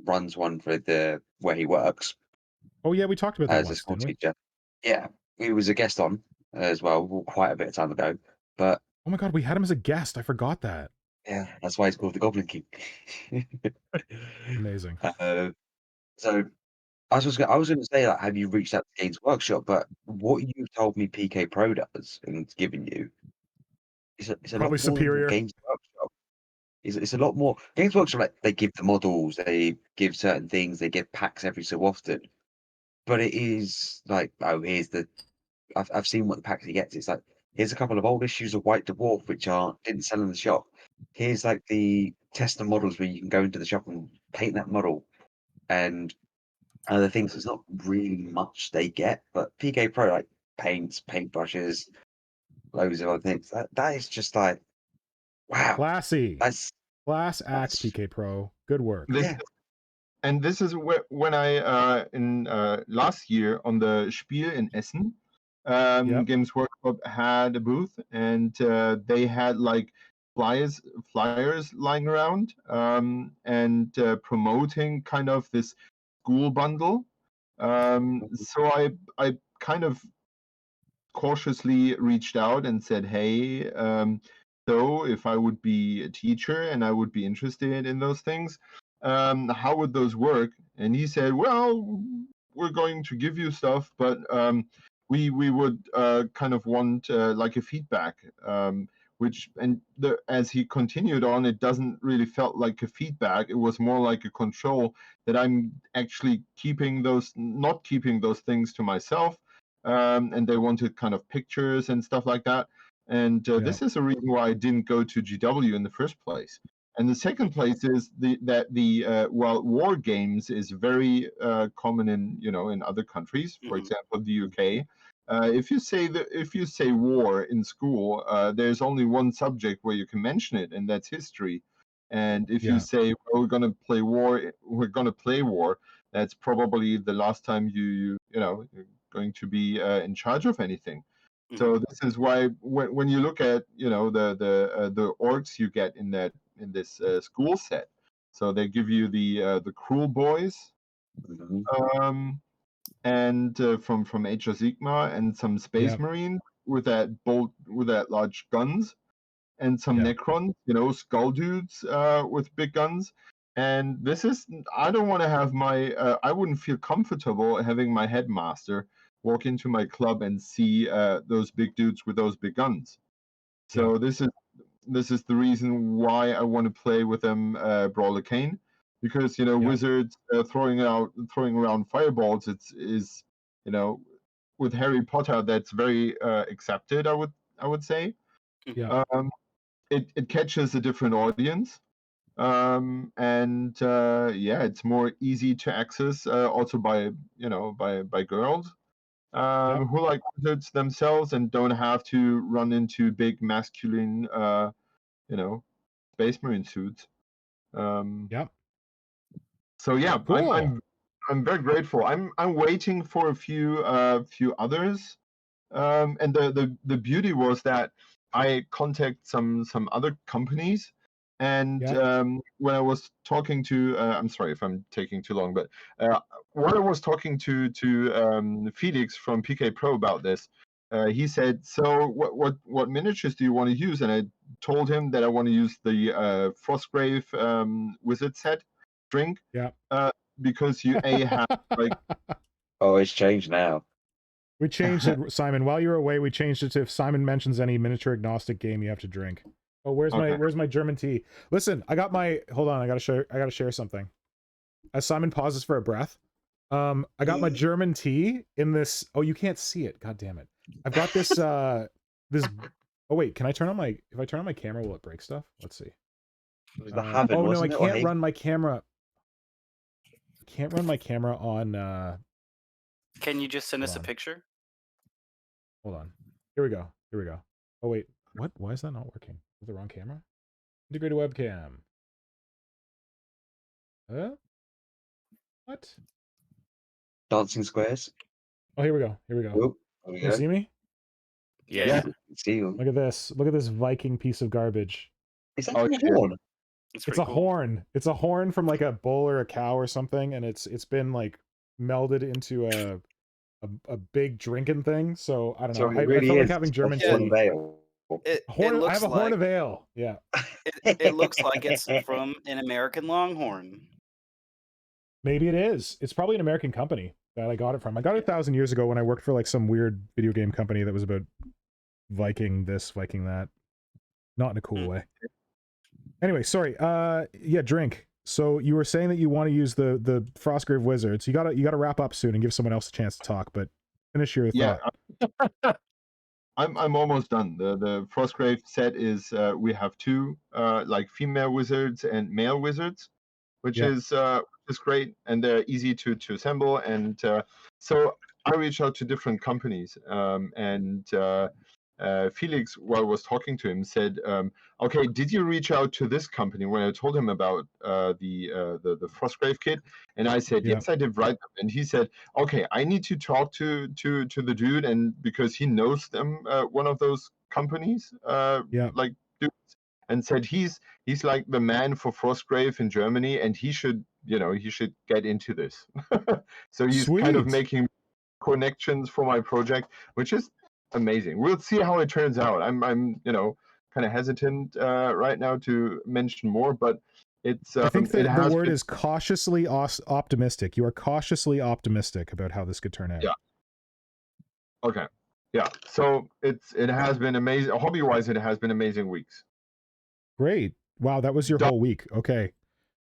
Speaker 5: runs one for where he works,
Speaker 2: Oh yeah, we talked about that
Speaker 5: as a
Speaker 2: once,
Speaker 5: school
Speaker 2: didn't we?
Speaker 5: teacher. Yeah, he was a guest on as well quite a bit of time ago. But
Speaker 2: Oh my god, we had him as a guest. I forgot that.
Speaker 5: yeah, that's why he's called the Goblin King.
Speaker 2: Amazing.
Speaker 5: So I was going to say, like, have you reached out to Games Workshop? But what you've told me PK Pro does and given you is it's a lot
Speaker 2: Probably
Speaker 5: more than what
Speaker 2: superior.
Speaker 5: Games Workshop. It's a lot more. Games Workshop, like, they give the models, they give certain things, they give packs every so often. But it is like, oh, here's the. I've seen what the packs he gets. It's like, here's a couple of old issues of White Dwarf which didn't sell in the shop. Here's like the tester models where you can go into the shop and paint that model, and other things. There's not really much they get, but PK Pro, like paints, paintbrushes, loads of other things. That is just like, wow.
Speaker 2: Classy.
Speaker 5: That's
Speaker 2: Class act, PK Pro. Good work.
Speaker 4: This
Speaker 5: Yeah.
Speaker 4: and this is when I in last year on the Spiel in Essen,
Speaker 2: Yep.
Speaker 4: Games Workshop had a booth, and they had like flyers lying around, and promoting kind of this school bundle. So I kind of cautiously reached out and said, "Hey, so if I would be a teacher and I would be interested in those things, how would those work?" And he said, "Well, we're going to give you stuff, but we would kind of want like a feedback." Which as he continued on, it doesn't really felt like a feedback. It was more like a control that I'm actually not keeping those things to myself. And they wanted kind of pictures and stuff like that. And this is a reason why I didn't go to GW in the first place. And the second place is that well, war games is very common in other countries, for example, the UK. If you say war in school, there's only one subject where you can mention it, and that's history. And if you say, well, we're going to play war, that's probably the last time you're going to be in charge of anything. So this is why when you look at the orcs you get in this school set, so they give you the cruel boys, and from Age of Sigmar, and some Space Marine with that large guns, and some Necrons, skull dudes with big guns. And I don't want to have I wouldn't feel comfortable having my headmaster walk into my club and see those big dudes with those big guns. So this is the reason why I want to play with them Brawler Kane, because wizards throwing around fireballs, is with Harry Potter, that's very accepted, I would say. It catches a different audience, and it's more easy to access, also by girls who like wizards themselves and don't have to run into big masculine Space Marine suits. So yeah,
Speaker 2: Cool.
Speaker 4: I'm very grateful. I'm waiting for a few others. And the beauty was that I contact some other companies, and when I was talking to, I'm sorry if I'm taking too long, but when I was talking to Felix from PK Pro about this, he said, "So what miniatures do you want to use?" And I told him that I want to use the Frostgrave Wizard set drink. Because you have like.
Speaker 5: Oh, it's changed now.
Speaker 2: We changed it, Simon. While you were away, we changed it to if Simon mentions any miniature agnostic game, you have to drink. Oh, where's my German tea? Listen, hold on, I gotta share something. As Simon pauses for a breath, I got my German tea in this. Oh, you can't see it. God damn it! I've got this. This. Oh wait, can I turn on my? If I turn on my camera, will it break stuff? Let's see. Oh no, I can't run my camera. I can't run my camera on.
Speaker 6: Can you just send us a picture?
Speaker 2: Hold on. Here we go. Oh wait, what? Why is that not working? Is it the wrong camera? Integrated webcam. What?
Speaker 5: Dancing squares.
Speaker 2: Oh, here we go.
Speaker 5: Whoop,
Speaker 2: you see me?
Speaker 6: Yeah.
Speaker 5: See you.
Speaker 2: Look at this. Look at this Viking piece of garbage.
Speaker 5: Is that a horn?
Speaker 2: It's a horn. It's a horn from like a bull or a cow or something, and it's been like melded into a big drinking thing. So I don't
Speaker 5: So
Speaker 2: know.
Speaker 5: it
Speaker 2: I
Speaker 5: really
Speaker 2: felt like
Speaker 5: is
Speaker 2: having
Speaker 5: just a
Speaker 2: German
Speaker 5: horn
Speaker 2: tea.
Speaker 5: veil.
Speaker 6: It
Speaker 2: I have
Speaker 6: looks
Speaker 2: a horn
Speaker 6: like
Speaker 2: of ale. Yeah.
Speaker 6: it looks like it's from an American Longhorn.
Speaker 2: Maybe it is. It's probably an American company that I got it from. I got it 1,000 years ago when I worked for like some weird video game company that was about Viking this, Viking that. Not in a cool way. Anyway, sorry. Yeah, drink. So you were saying that you want to use the Frostgrave Wizards. You gotta wrap up soon and give someone else a chance to talk, but finish your
Speaker 4: Yeah,
Speaker 2: thought.
Speaker 4: I'm almost done. The Frostgrave set is we have two like female wizards and male wizards, which
Speaker 2: Yeah.
Speaker 4: is great, and they're easy to assemble. And so I reached out to different companies, and Felix, while I was talking to him, said, "Okay, did you reach out to this company?" When I told him about the Frostgrave kit, and I said,
Speaker 2: Yeah.
Speaker 4: "Yes, I did write them." And he said, "Okay, I need to talk to the dude, and because he knows them, one of those companies,
Speaker 2: Yeah.
Speaker 4: like dudes." And said he's like the man for Frostgrave in Germany, and he should get into this. So he's kind of
Speaker 2: Sweet.
Speaker 4: making connections for my project, which is amazing. We'll see how it turns out. I'm kind of hesitant right now to mention more, but it's
Speaker 2: I think
Speaker 4: it
Speaker 2: that the
Speaker 4: has
Speaker 2: word
Speaker 4: been,
Speaker 2: is cautiously optimistic. You are cautiously optimistic about how this could turn out.
Speaker 4: Yeah. Okay. Yeah. So it has been amazing. Hobby wise, it has been amazing weeks.
Speaker 2: Great. Wow, that was your whole week. Okay.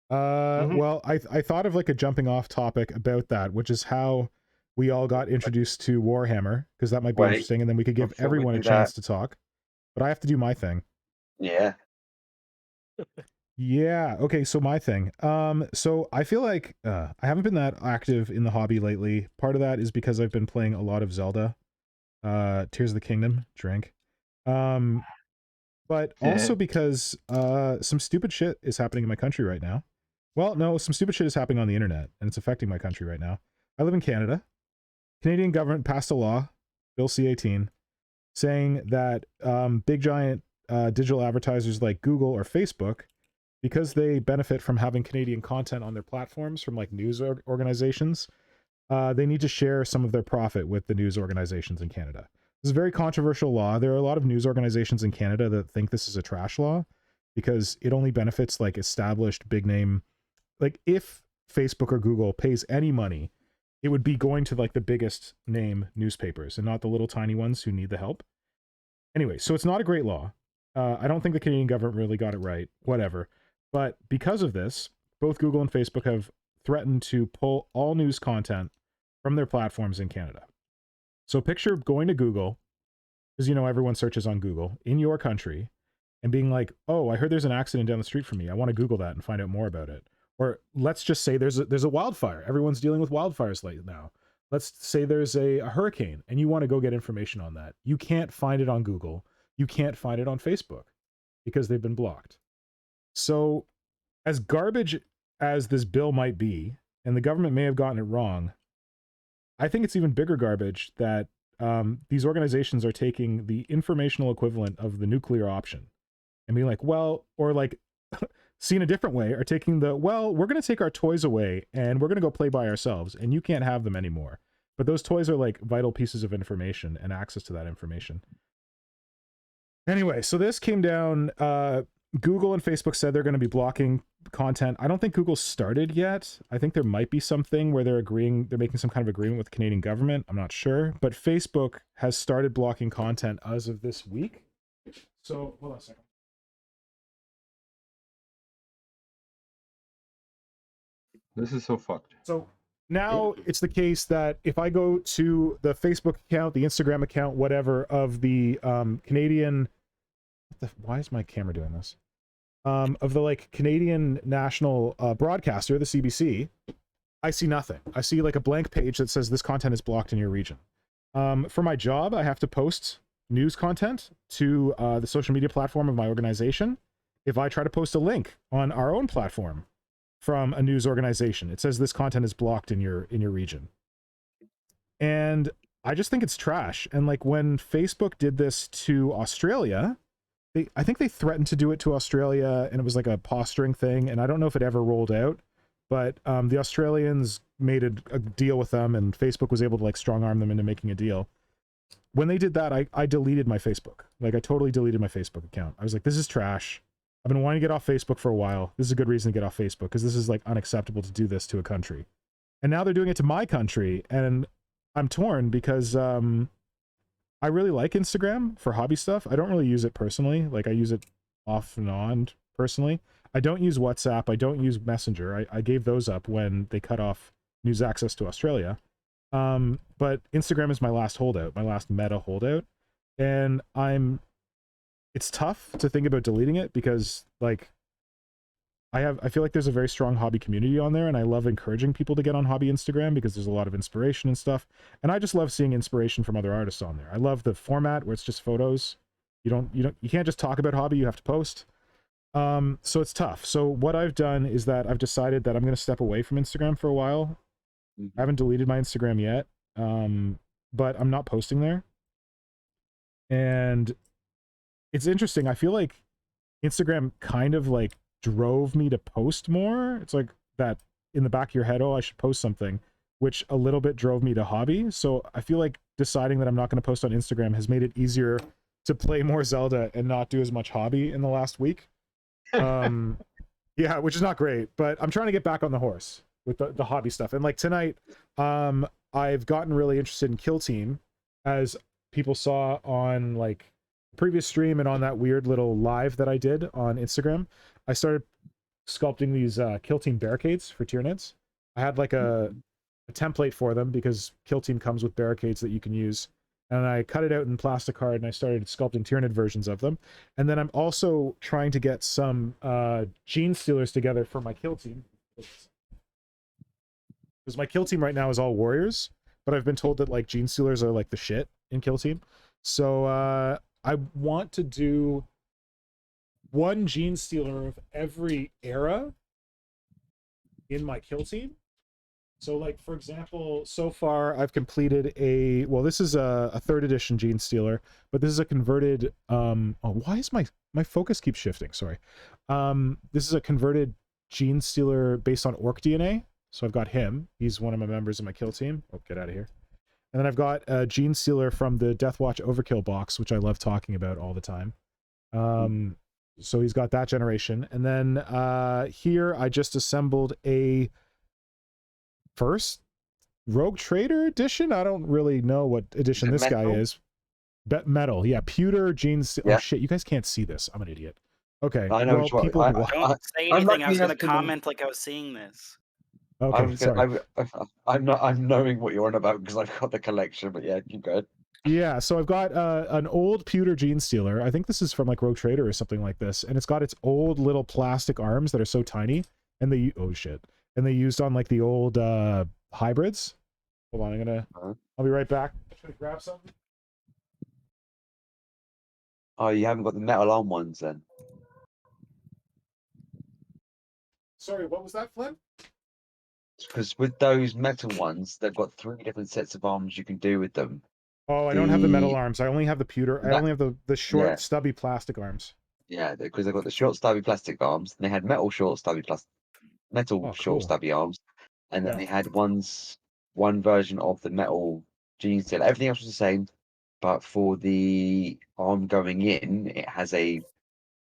Speaker 2: Well, I thought of like a jumping off topic about that, which is how we all got introduced to Warhammer, because that might be interesting, and then we could give
Speaker 5: before we
Speaker 2: everyone a
Speaker 5: do
Speaker 2: chance
Speaker 5: that-
Speaker 2: to talk. But I have to do my thing.
Speaker 5: Yeah.
Speaker 2: Yeah, okay, so my thing. So I feel like I haven't been that active in the hobby lately. Part of that is because I've been playing a lot of Zelda. Tears of the Kingdom, drink. But also because some stupid shit is happening in my country right now. Well, no, some stupid shit is happening on the internet, and it's affecting my country right now. I live in Canada. Canadian government passed a law, Bill C-18, saying that big giant digital advertisers like Google or Facebook, because they benefit from having Canadian content on their platforms from like news organizations, they need to share some of their profit with the news organizations in Canada. This is a very controversial law. There are a lot of news organizations in Canada that think this is a trash law because it only benefits like established big name. Like if Facebook or Google pays any money, it would be going to like the biggest name newspapers and not the little tiny ones who need the help. Anyway, so it's not a great law. I don't think the Canadian government really got it right, whatever. But because of this, both Google and Facebook have threatened to pull all news content from their platforms in Canada. So picture going to Google, because you know everyone searches on Google, in your country, and being like, oh, I heard there's an accident down the street from me. I want to Google that and find out more about it. Or let's just say there's a wildfire. Everyone's dealing with wildfires late now. Let's say there's a hurricane and you want to go get information on that. You can't find it on Google. You can't find it on Facebook because they've been blocked. So as garbage as this bill might be, and the government may have gotten it wrong, I think it's even bigger garbage that these organizations are taking the informational equivalent of the nuclear option and being like, well, or like seen a different way, are taking the, well, we're going to take our toys away and we're going to go play by ourselves and you can't have them anymore. But those toys are like vital pieces of information and access to that information. Anyway, so this came down, Google and Facebook said they're going to be blocking content. I don't think Google started yet. I think there might be something where they're making some kind of agreement with the Canadian government. I'm not sure. But Facebook has started blocking content as of this week. So, hold on a second.
Speaker 4: This is so fucked.
Speaker 2: So now it's the case that if I go to the Facebook account, the Instagram account, whatever, of the Canadian... why is my camera doing this? Of the like Canadian national broadcaster, the CBC, I see nothing. I see like a blank page that says this content is blocked in your region. For my job, I have to post news content to the social media platform of my organization. If I try to post a link on our own platform from a news organization, it says this content is blocked in your region. And I just think it's trash. And like when Facebook did this to Australia, I think they threatened to do it to Australia, and it was like a posturing thing, and I don't know if it ever rolled out, but the Australians made a deal with them, and Facebook was able to like strong arm them into making a deal. When they did that, I deleted my Facebook. Like, I totally deleted my Facebook account. I was like, this is trash. I've been wanting to get off Facebook for a while. This is a good reason to get off Facebook, because this is like unacceptable to do this to a country. And now they're doing it to my country, and I'm torn because I really like Instagram for hobby stuff. I don't really use it personally. Like, I use it off and on personally. I don't use WhatsApp. I don't use Messenger. I gave those up when they cut off news access to Australia. But Instagram is my last holdout, my last meta holdout. And it's tough to think about deleting it because, like, I feel like there's a very strong hobby community on there, and I love encouraging people to get on hobby Instagram because there's a lot of inspiration and stuff. And I just love seeing inspiration from other artists on there. I love the format where it's just photos. You can't just talk about hobby, you have to post. So it's tough. So what I've done is that I've decided that I'm going to step away from Instagram for a while. I haven't deleted my Instagram yet, but I'm not posting there. And it's interesting. I feel like Instagram kind of like drove me to post more. It's like that in the back of your head, oh, I should post something, which a little bit drove me to hobby. So I feel like deciding that I'm not going to post on Instagram has made it easier to play more Zelda and not do as much hobby in the last week. Yeah, which is not great, but I'm trying to get back on the horse with the hobby stuff. And like tonight, I've gotten really interested in Kill Team, as people saw on like previous stream and on that weird little live that I did on Instagram. I started sculpting these Kill Team barricades for Tyranids. I had like a template for them because Kill Team comes with barricades that you can use. And I cut it out in plastic card and I started sculpting Tyranid versions of them. And then I'm also trying to get some Genestealers together for my Kill Team. Because my Kill Team right now is all warriors, but I've been told that like Genestealers are like the shit in Kill Team. So I want to do one Genestealer of every era in my Kill Team. So, like, for example, so far I've completed this is a 3rd edition Genestealer, but this is a converted, why is my focus keeps shifting? Sorry. This is a converted Genestealer based on Orc DNA. So I've got him. He's one of my members of my Kill Team. Oh, get out of here. And then I've got a Genestealer from the Deathwatch Overkill box, which I love talking about all the time. So he's got that generation. And then here I just assembled a first Rogue Trader edition. I don't really know what edition this guy is. Metal, yeah. Pewter Genes. Yeah. Oh shit, you guys can't see this. I'm an idiot. Okay.
Speaker 5: I know.
Speaker 2: Well, people
Speaker 6: don't say anything. I was going to comment like I was seeing this.
Speaker 2: Okay, sorry.
Speaker 5: I'm knowing what you're on about because I've got the collection, but yeah, you go.
Speaker 2: Yeah, so I've got an old pewter Genestealer. I think this is from like Rogue Trader or something like this, and it's got its old little plastic arms that are so tiny, and they they used on like the old hybrids. Hold on, I'll be right back. Should I grab something?
Speaker 5: Oh, you haven't got the metal arm ones then?
Speaker 2: Sorry, what was that, Flynn?
Speaker 5: Because with those metal ones, they've got 3 different sets of arms you can do with them.
Speaker 2: Oh, I don't have the metal arms. I only have the pewter. I only have the short, stubby plastic arms.
Speaker 5: Yeah, because they've got the short, stubby plastic arms. And they had metal short, stubby short, stubby arms, and then they had one version of the metal Genestealer. Everything else was the same, but for the arm going in, it has a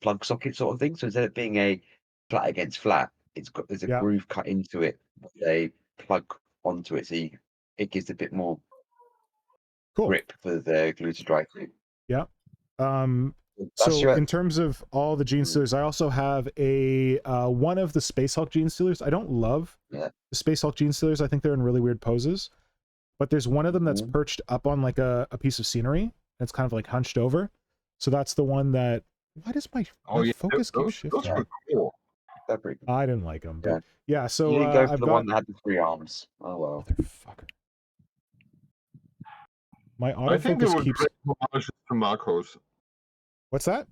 Speaker 5: plug socket sort of thing. So instead of being a flat against flat, there's a groove cut into it. They plug onto it, so it gives a bit more grip for the glue to dry through.
Speaker 2: Yeah. So in terms of all the Genestealers, I also have a one of the Space Hulk Genestealers. I don't love the Space Hulk Genestealers. I think they're in really weird poses. But there's one of them that's perched up on like a piece of scenery. That's kind of like hunched over. So that's the one that... Why does my focus keep shifting?
Speaker 4: Those were cool.
Speaker 2: I didn't like them. But yeah, so
Speaker 5: you go for the one that had the 3 arms. Oh well.
Speaker 2: Motherfucker. My
Speaker 4: I think they
Speaker 2: autofocus
Speaker 4: were
Speaker 2: keeps...
Speaker 4: great homages to Marcos.
Speaker 2: What's that?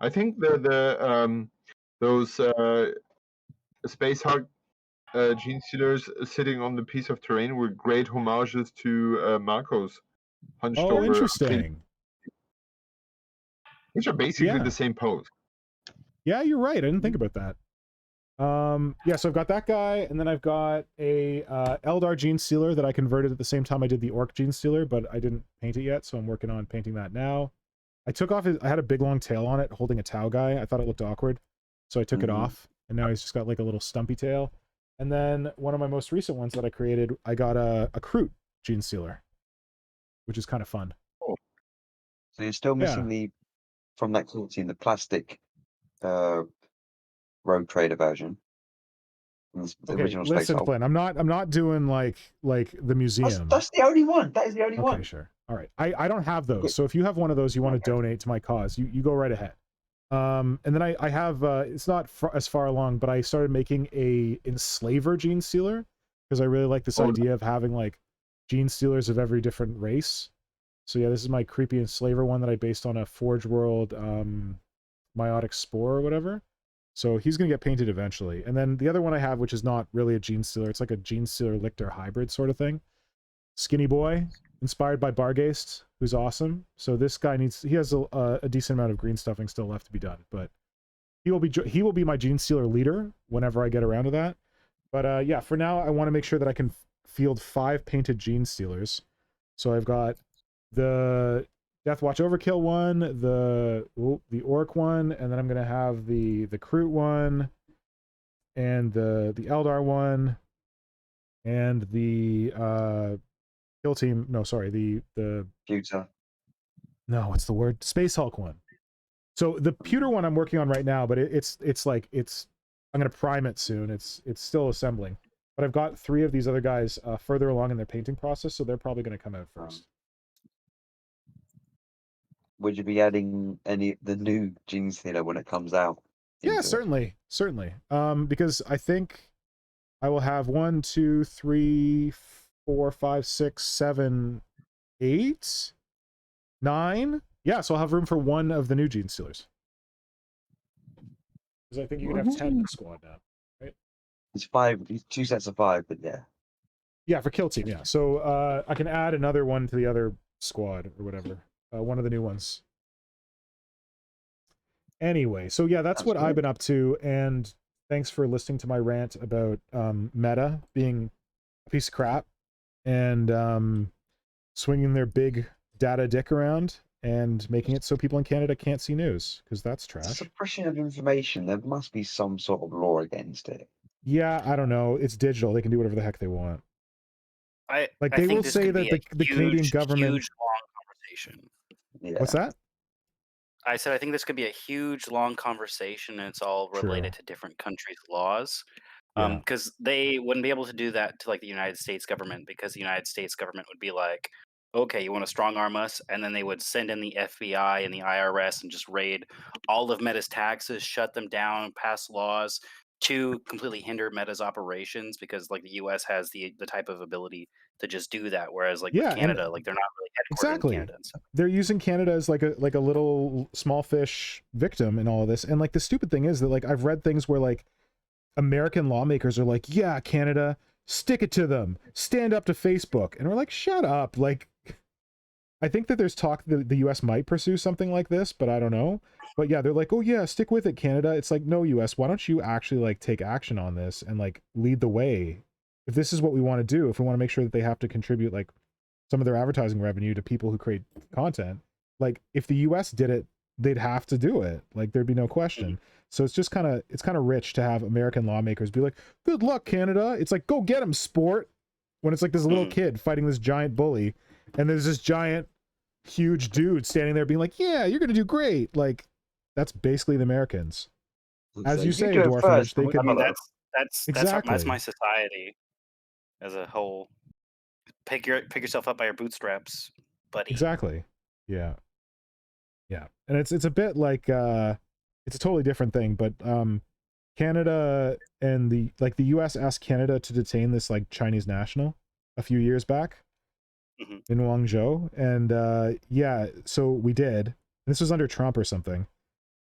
Speaker 4: I think those Space Hulk Genestealers sitting on the piece of terrain were great homages to Marcos. Hunched over.
Speaker 2: Interesting.
Speaker 4: Which are basically the same pose.
Speaker 2: Yeah, you're right. I didn't think about that. Yeah, so I've got that guy, and then I've got a Eldar Genestealer that I converted at the same time I did the Orc Genestealer, but I didn't paint it yet, so I'm working on painting that now. I took off I had a big long tail on it holding a Tau guy. I thought it looked awkward, so I took it off, and now he's just got like a little stumpy tail. And then one of my most recent ones that I created, I got a Kroot Genestealer, which is kind of fun.
Speaker 5: So you're still missing from that quality in the plastic Rogue Trader version. The
Speaker 2: Okay,
Speaker 5: original
Speaker 2: listen,
Speaker 5: Space
Speaker 2: Flynn, I'm not doing like the museum.
Speaker 5: That's the only one. That is the only one.
Speaker 2: Okay, sure. All right. I don't have those. So if you have one of those you want to donate to my cause, you go right ahead. And then I have it's not as far along, but I started making a Enslaver Genestealer because I really like this idea of having like Genestealers of every different race. So yeah, this is my creepy Enslaver one that I based on a Forge World Meiotic Spore or whatever. So he's going to get painted eventually. And then the other one I have, which is not really a Genestealer, it's like a Genestealer Lictor hybrid sort of thing. Skinny Boy, inspired by Barghest, who's awesome. So this guy he has a decent amount of green stuffing still left to be done, but he will be my Genestealer leader whenever I get around to that. But yeah, for now I want to make sure that I can field 5 painted Genestealers. So I've got the Deathwatch Overkill one, the Orc one, and then I'm gonna have the Kroot one, and the Eldar one, and the Kill Team. No, sorry, the
Speaker 5: Pewter.
Speaker 2: No, what's the word? Space Hulk one. So the pewter one I'm working on right now, but it's I'm gonna prime it soon. It's still assembling, but I've got 3 of these other guys further along in their painting process, so they're probably gonna come out first.
Speaker 5: Would you be adding the new Genestealer when it comes out?
Speaker 2: Yeah, certainly. Because I think I will have 1, 2, 3, 4, 5, 6, 7, 8, 9. Yeah, so I'll have room for 1 of the new Genestealers. Because I think you can have 10 in the squad now, right?
Speaker 5: It's 5. It's 2 sets of 5, but yeah.
Speaker 2: Yeah, for Kill Team, yeah. So I can add another one to the other squad or whatever. One of the new ones. Anyway, so yeah, that's what I've been up to, and thanks for listening to my rant about meta being a piece of crap and swinging their big data dick around and making it so people in Canada can't see news, because that's trash.
Speaker 5: Suppression of information. There must be some sort of law against it.
Speaker 2: Yeah, I don't know. It's digital. They can do whatever the heck they want. They will say that the Canadian government.
Speaker 6: Huge long conversation.
Speaker 5: Yeah.
Speaker 2: What's that?
Speaker 6: I said I think this could be a huge long conversation, and it's all related to different countries' laws. Because they wouldn't be able to do that to like the United States government, because the United States government would be like, okay, you want to strong arm us, and then they would send in the FBI and the IRS and just raid all of Meta's taxes, shut them down, pass laws to completely hinder Meta's operations, because like the US has the type of ability to just do that, whereas like with Canada, like they're not really headquartered in Canada and stuff.
Speaker 2: They're using Canada as like a little small fish victim in all of this. And like the stupid thing is that like I've read things where like American lawmakers are like, yeah, Canada, stick it to them, stand up to Facebook, and we're like, shut up. Like, I think that there's talk that the US might pursue something like this, but I don't know. But yeah, they're like, oh yeah, stick with it, Canada. It's like, no, US, why don't you actually like take action on this and like lead the way? If this is what we want to do, if we want to make sure that they have to contribute like some of their advertising revenue to people who create content, like if the US did it, they'd have to do it. Like there'd be no question. So it's just kind of rich to have American lawmakers be like, good luck, Canada. It's like, go get him, sport. When it's like this little kid fighting this giant bully, and there's this giant, huge dude standing there being like, yeah, you're going to do great. Like, that's basically the Americans. As you say, Dwarfanage, they could...
Speaker 6: I mean, that's my society as a whole. Pick yourself up by your bootstraps, buddy.
Speaker 2: Exactly. Yeah. Yeah. And it's a bit like... it's a totally different thing, but Canada and the US asked Canada to detain this like Chinese national a few years back in Guangzhou, and yeah, so we did. This was under Trump or something,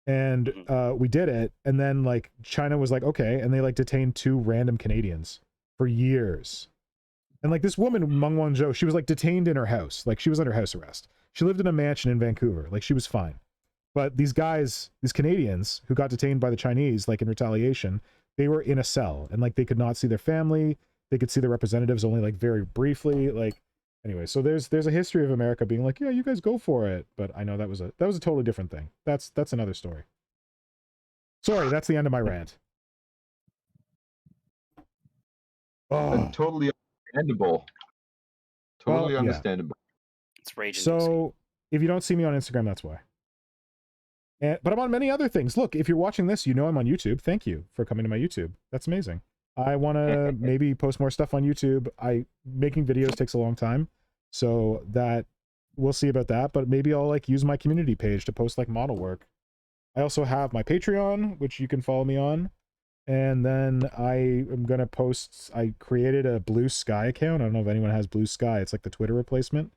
Speaker 2: and we did it, and then like China was like, okay, and they like detained 2 random Canadians for years. And like this woman, Meng Wanzhou, she was like detained in her house, like she was under house arrest. She lived in a mansion in Vancouver, like she was fine. But these guys, these Canadians who got detained by the Chinese, like in retaliation, they were in a cell and like they could not see their family. They could see their representatives only like very briefly. Like anyway, so there's a history of America being like, yeah, you guys go for it. But I know that was a totally different thing. That's another story. Sorry, that's the end of my rant.
Speaker 4: And totally understandable. Totally
Speaker 2: Well, yeah.
Speaker 4: understandable.
Speaker 6: It's raging.
Speaker 2: So if you don't see me on Instagram, that's why. But I'm on many other things. Look, if you're watching this, you know I'm on YouTube. Thank you for coming to my YouTube. That's amazing. I want to maybe post more stuff on YouTube. Making videos takes a long time, so that we'll see about that. But maybe I'll like use my community page to post like model work. I also have my Patreon, which you can follow me on. And then I am gonna post. I created a Blue Sky account. I don't know if anyone has Blue Sky. It's like the Twitter replacement.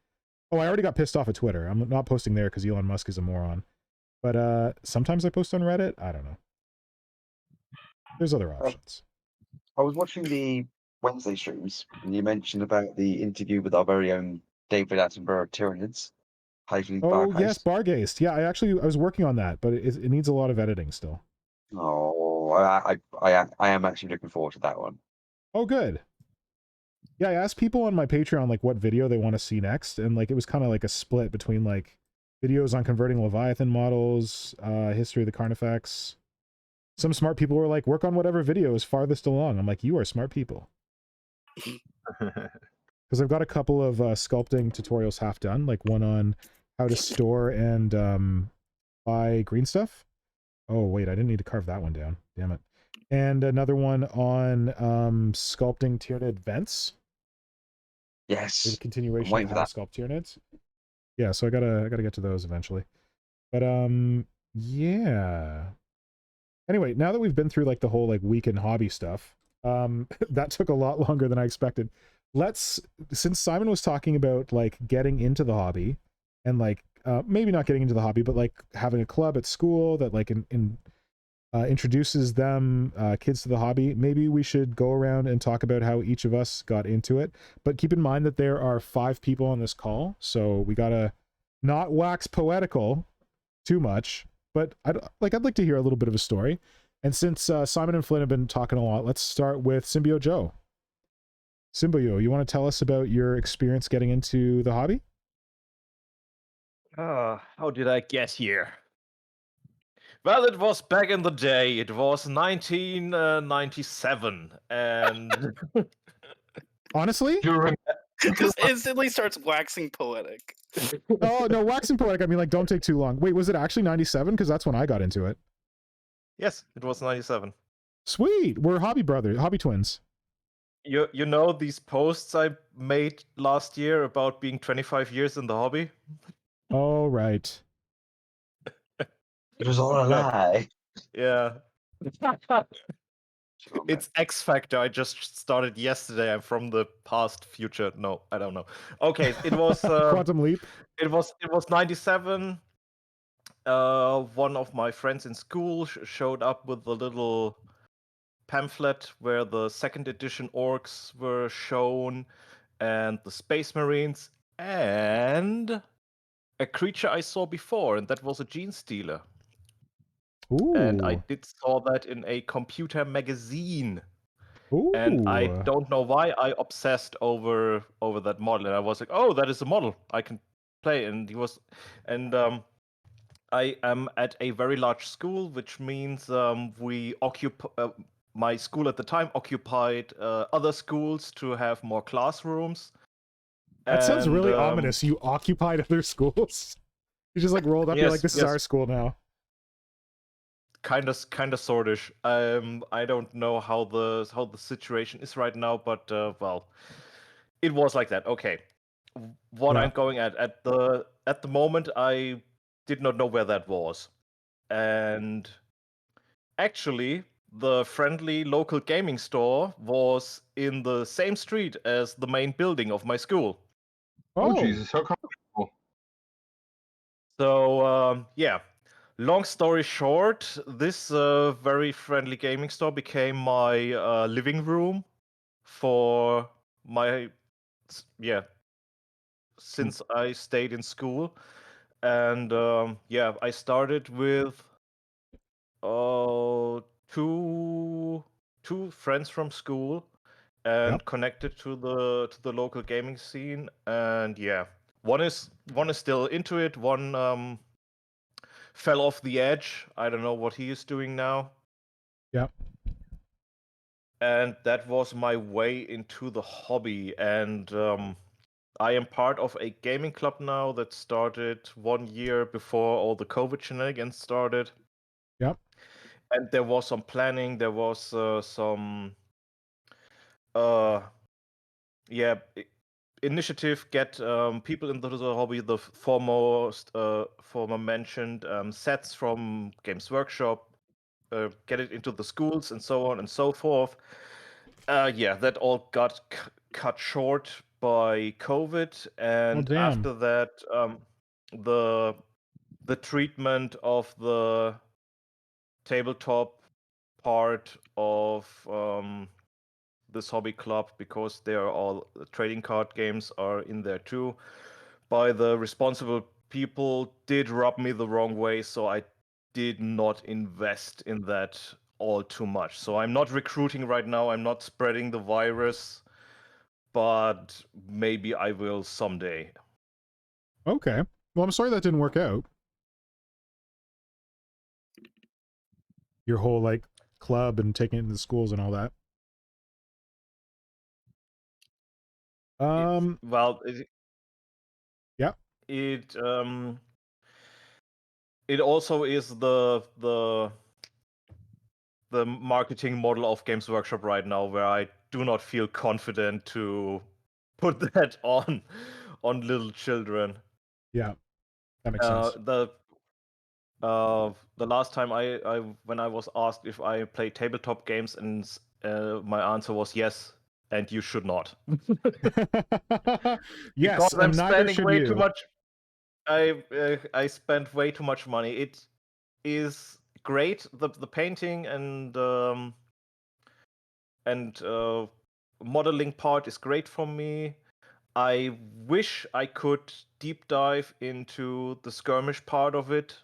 Speaker 2: Oh, I already got pissed off at Twitter. I'm not posting there because Elon Musk is a moron. But sometimes I post on Reddit. I don't know. There's other options.
Speaker 5: I was watching the Wednesday streams, and you mentioned about the interview with our very own David Attenborough of Tyranids.
Speaker 2: Oh yes, Bargeist. Yeah, I was working on that, but it needs a lot of editing still.
Speaker 5: Oh, I am actually looking forward to that one.
Speaker 2: Oh, good. Yeah, I asked people on my Patreon like what video they want to see next, and like it was kind of like a split between like videos on converting Leviathan models, history of the Carnifex. Some smart people were like, work on whatever video is farthest along. I'm like, you are smart people. Because I've got a couple of sculpting tutorials half done, like one on how to store and buy green stuff. Oh, wait, I didn't need to carve that one down. Damn it. And another one on sculpting Tyranid vents.
Speaker 5: Yes.
Speaker 2: The continuation of how to sculpt Tyranids. Yeah, so I gotta get to those eventually. But yeah. Anyway, now that we've been through like the whole like weekend hobby stuff, that took a lot longer than I expected. Since Simon was talking about like getting into the hobby and like maybe not getting into the hobby, but like having a club at school that like introduces them kids to the hobby, maybe we should go around and talk about how each of us got into it. But keep in mind that there are 5 people on this call, so we gotta not wax poetical too much. But I'd like to hear a little bit of a story. And since Simon and Flynn have been talking a lot, let's start with Symbio Joe. Symbio, you want to tell us about your experience getting into the hobby?
Speaker 3: How did I get here? Well, it was back in the day. It was 1997, and
Speaker 2: honestly,
Speaker 6: just instantly starts waxing poetic.
Speaker 2: Oh no, waxing poetic. I mean, like, don't take too long. Wait, was it actually 97? Because that's when I got into it.
Speaker 3: Yes, it was 97.
Speaker 2: Sweet, we're hobby twins.
Speaker 3: You know these posts I made last year about being 25 years in the hobby?
Speaker 2: Oh right.
Speaker 5: It was all a lie.
Speaker 3: Yeah. It's X Factor. I just started yesterday. I'm from the past, future. No, I don't know. Okay, it was
Speaker 2: Quantum Leap.
Speaker 3: It was 97. One of my friends in school showed up with a little pamphlet where the 2nd edition orcs were shown, and the Space Marines, and a creature I saw before, and that was a Genestealer.
Speaker 2: Ooh.
Speaker 3: And I did saw that in a computer magazine.
Speaker 2: Ooh.
Speaker 3: And I don't know why I obsessed over that model. And I was like, oh, that is a model I can play. And he was, and I am at a very large school, which means we occupy. My school at the time occupied other schools to have more classrooms.
Speaker 2: That sounds really ominous. You occupied other schools. You just like rolled up. You're like, this is our school now.
Speaker 3: Kind of sortish. I don't know how the situation is right now, but well, it was like that. Okay, what I'm going at the moment, I did not know where that was, and actually, the friendly local gaming store was in the same street as the main building of my school.
Speaker 4: Oh Jesus! How comfortable.
Speaker 3: So yeah. Long story short, this very friendly gaming store became my living room for my, since I stayed in school. And yeah, I started with 2 two friends from school and
Speaker 2: Yep.
Speaker 3: connected to the local gaming scene. And yeah, one is still into it. One fell off the edge. I don't know what he is doing now.
Speaker 2: Yep.
Speaker 3: And that was my way into the hobby. And I am part of a gaming club now that started 1 year before all the COVID shenanigans started.
Speaker 2: Yep.
Speaker 3: And there was some planning. There was some initiative, get people into the hobby. The foremost former mentioned sets from Games Workshop, get it into the schools and so on and so forth. That all got cut short by COVID, and
Speaker 2: damn.
Speaker 3: after that, the treatment of the tabletop part of this hobby club, because they are all trading card games are in there too, by the responsible people, did rub me the wrong way, so I did not invest in that all too much. So I'm not recruiting right now, I'm not spreading the virus, but maybe I will someday.
Speaker 2: Okay. Well, I'm sorry that didn't work out. Your whole like club and taking it into schools and all that. Yeah.
Speaker 3: It also is the marketing model of Games Workshop right now, where I do not feel confident to put that on little children.
Speaker 2: Yeah, that makes sense.
Speaker 3: The last time when I was asked if I play tabletop games, and my answer was yes, and you should not.
Speaker 2: Yes,
Speaker 3: because I'm
Speaker 2: and neither
Speaker 3: spending
Speaker 2: should
Speaker 3: way
Speaker 2: you.
Speaker 3: too much. I spent way too much money. It is great, the painting and modeling part is great for me. I wish I could deep dive into the skirmish part of it,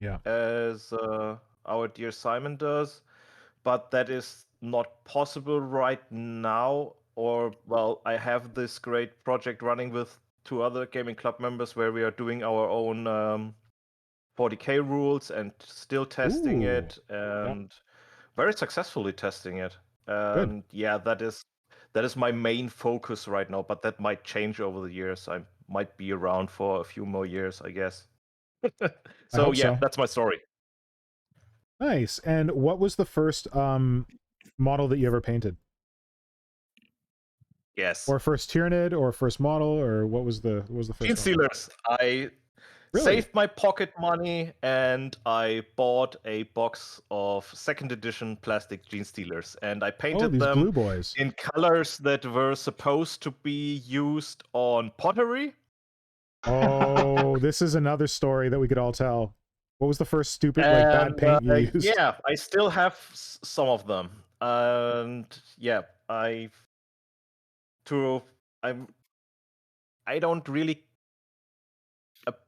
Speaker 2: Yeah.
Speaker 3: as our dear Simon does, but that is not possible right now. Or, well, I have this great project running with 2 other gaming club members where we are doing our own 40k rules and still testing
Speaker 2: Ooh.
Speaker 3: it, and very successfully testing it. And
Speaker 2: Good.
Speaker 3: yeah, that is my main focus right now, but that might change over the years. I might be around for a few more years, I guess. So yeah,
Speaker 2: so.
Speaker 3: that's my story.
Speaker 2: Nice. And what was the first model that you ever painted?
Speaker 3: Yes.
Speaker 2: Or first Tyranid, or first model, or what was the first one?
Speaker 3: Genestealers. I saved my pocket money and I bought a box of 2nd edition plastic Genestealers, and I painted
Speaker 2: these
Speaker 3: them
Speaker 2: blue boys
Speaker 3: in colors that were supposed to be used on pottery.
Speaker 2: Oh, this is another story that we could all tell. What was the first stupid, like, bad paint you used?
Speaker 3: Yeah, I still have some of them, and yeah, I don't really.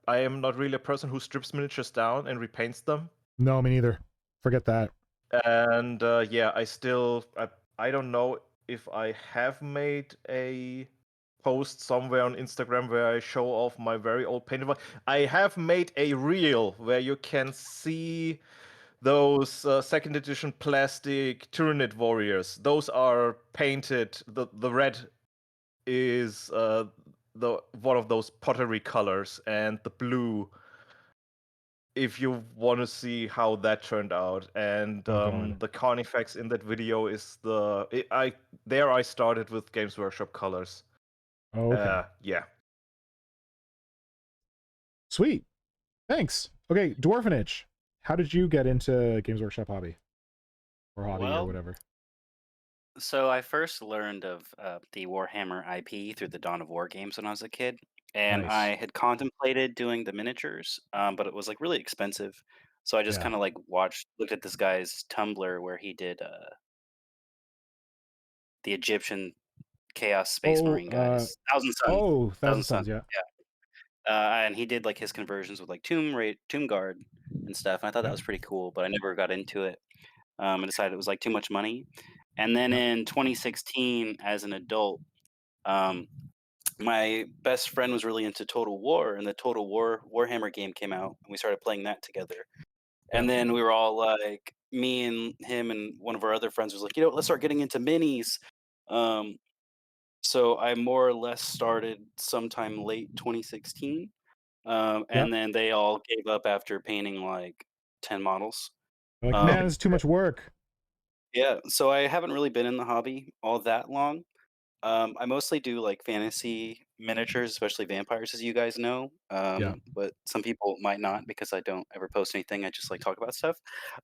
Speaker 3: I am not really a person who strips miniatures down and repaints them.
Speaker 2: No, me neither. Forget that.
Speaker 3: And yeah, I don't know if I have made a post somewhere on Instagram where I show off my very old painted one. I have made a reel where you can see those 2nd edition plastic Tyranid warriors. Those are painted. The red is the one of those pottery colors, and the blue, if you want to see how that turned out. And the Carnifex in that video is I started with Games Workshop colors.
Speaker 2: Oh, okay.
Speaker 3: Yeah.
Speaker 2: Sweet. Thanks. Okay, Dwarfanage. How did you get into Games Workshop hobby? Or hobby, or whatever?
Speaker 6: So I first learned of the Warhammer IP through the Dawn of War games when I was a kid, and
Speaker 2: Nice.
Speaker 6: I had contemplated doing the miniatures, but it was like really expensive. So I just kind of like looked at this guy's Tumblr where he did the Egyptian Chaos Space Marine guys, Thousand Suns.
Speaker 2: Thousand Suns, yeah.
Speaker 6: And he did like his conversions with like Tomb Guard and stuff. And I thought that was pretty cool, but I never got into it. I decided it was like too much money. And then in 2016, as an adult, my best friend was really into Total War, and the Total War Warhammer game came out, and we started playing that together. And then we were all like, me and him and one of our other friends was like, let's start getting into minis. So I more or less started sometime late 2016. And then they all gave up after painting like 10 models.
Speaker 2: Like, man, it's too much work.
Speaker 6: Yeah, so I haven't really been in the hobby all that long. I mostly do like fantasy miniatures, especially vampires, as you guys know. But some people might not because I don't ever post anything. I just like talk about stuff.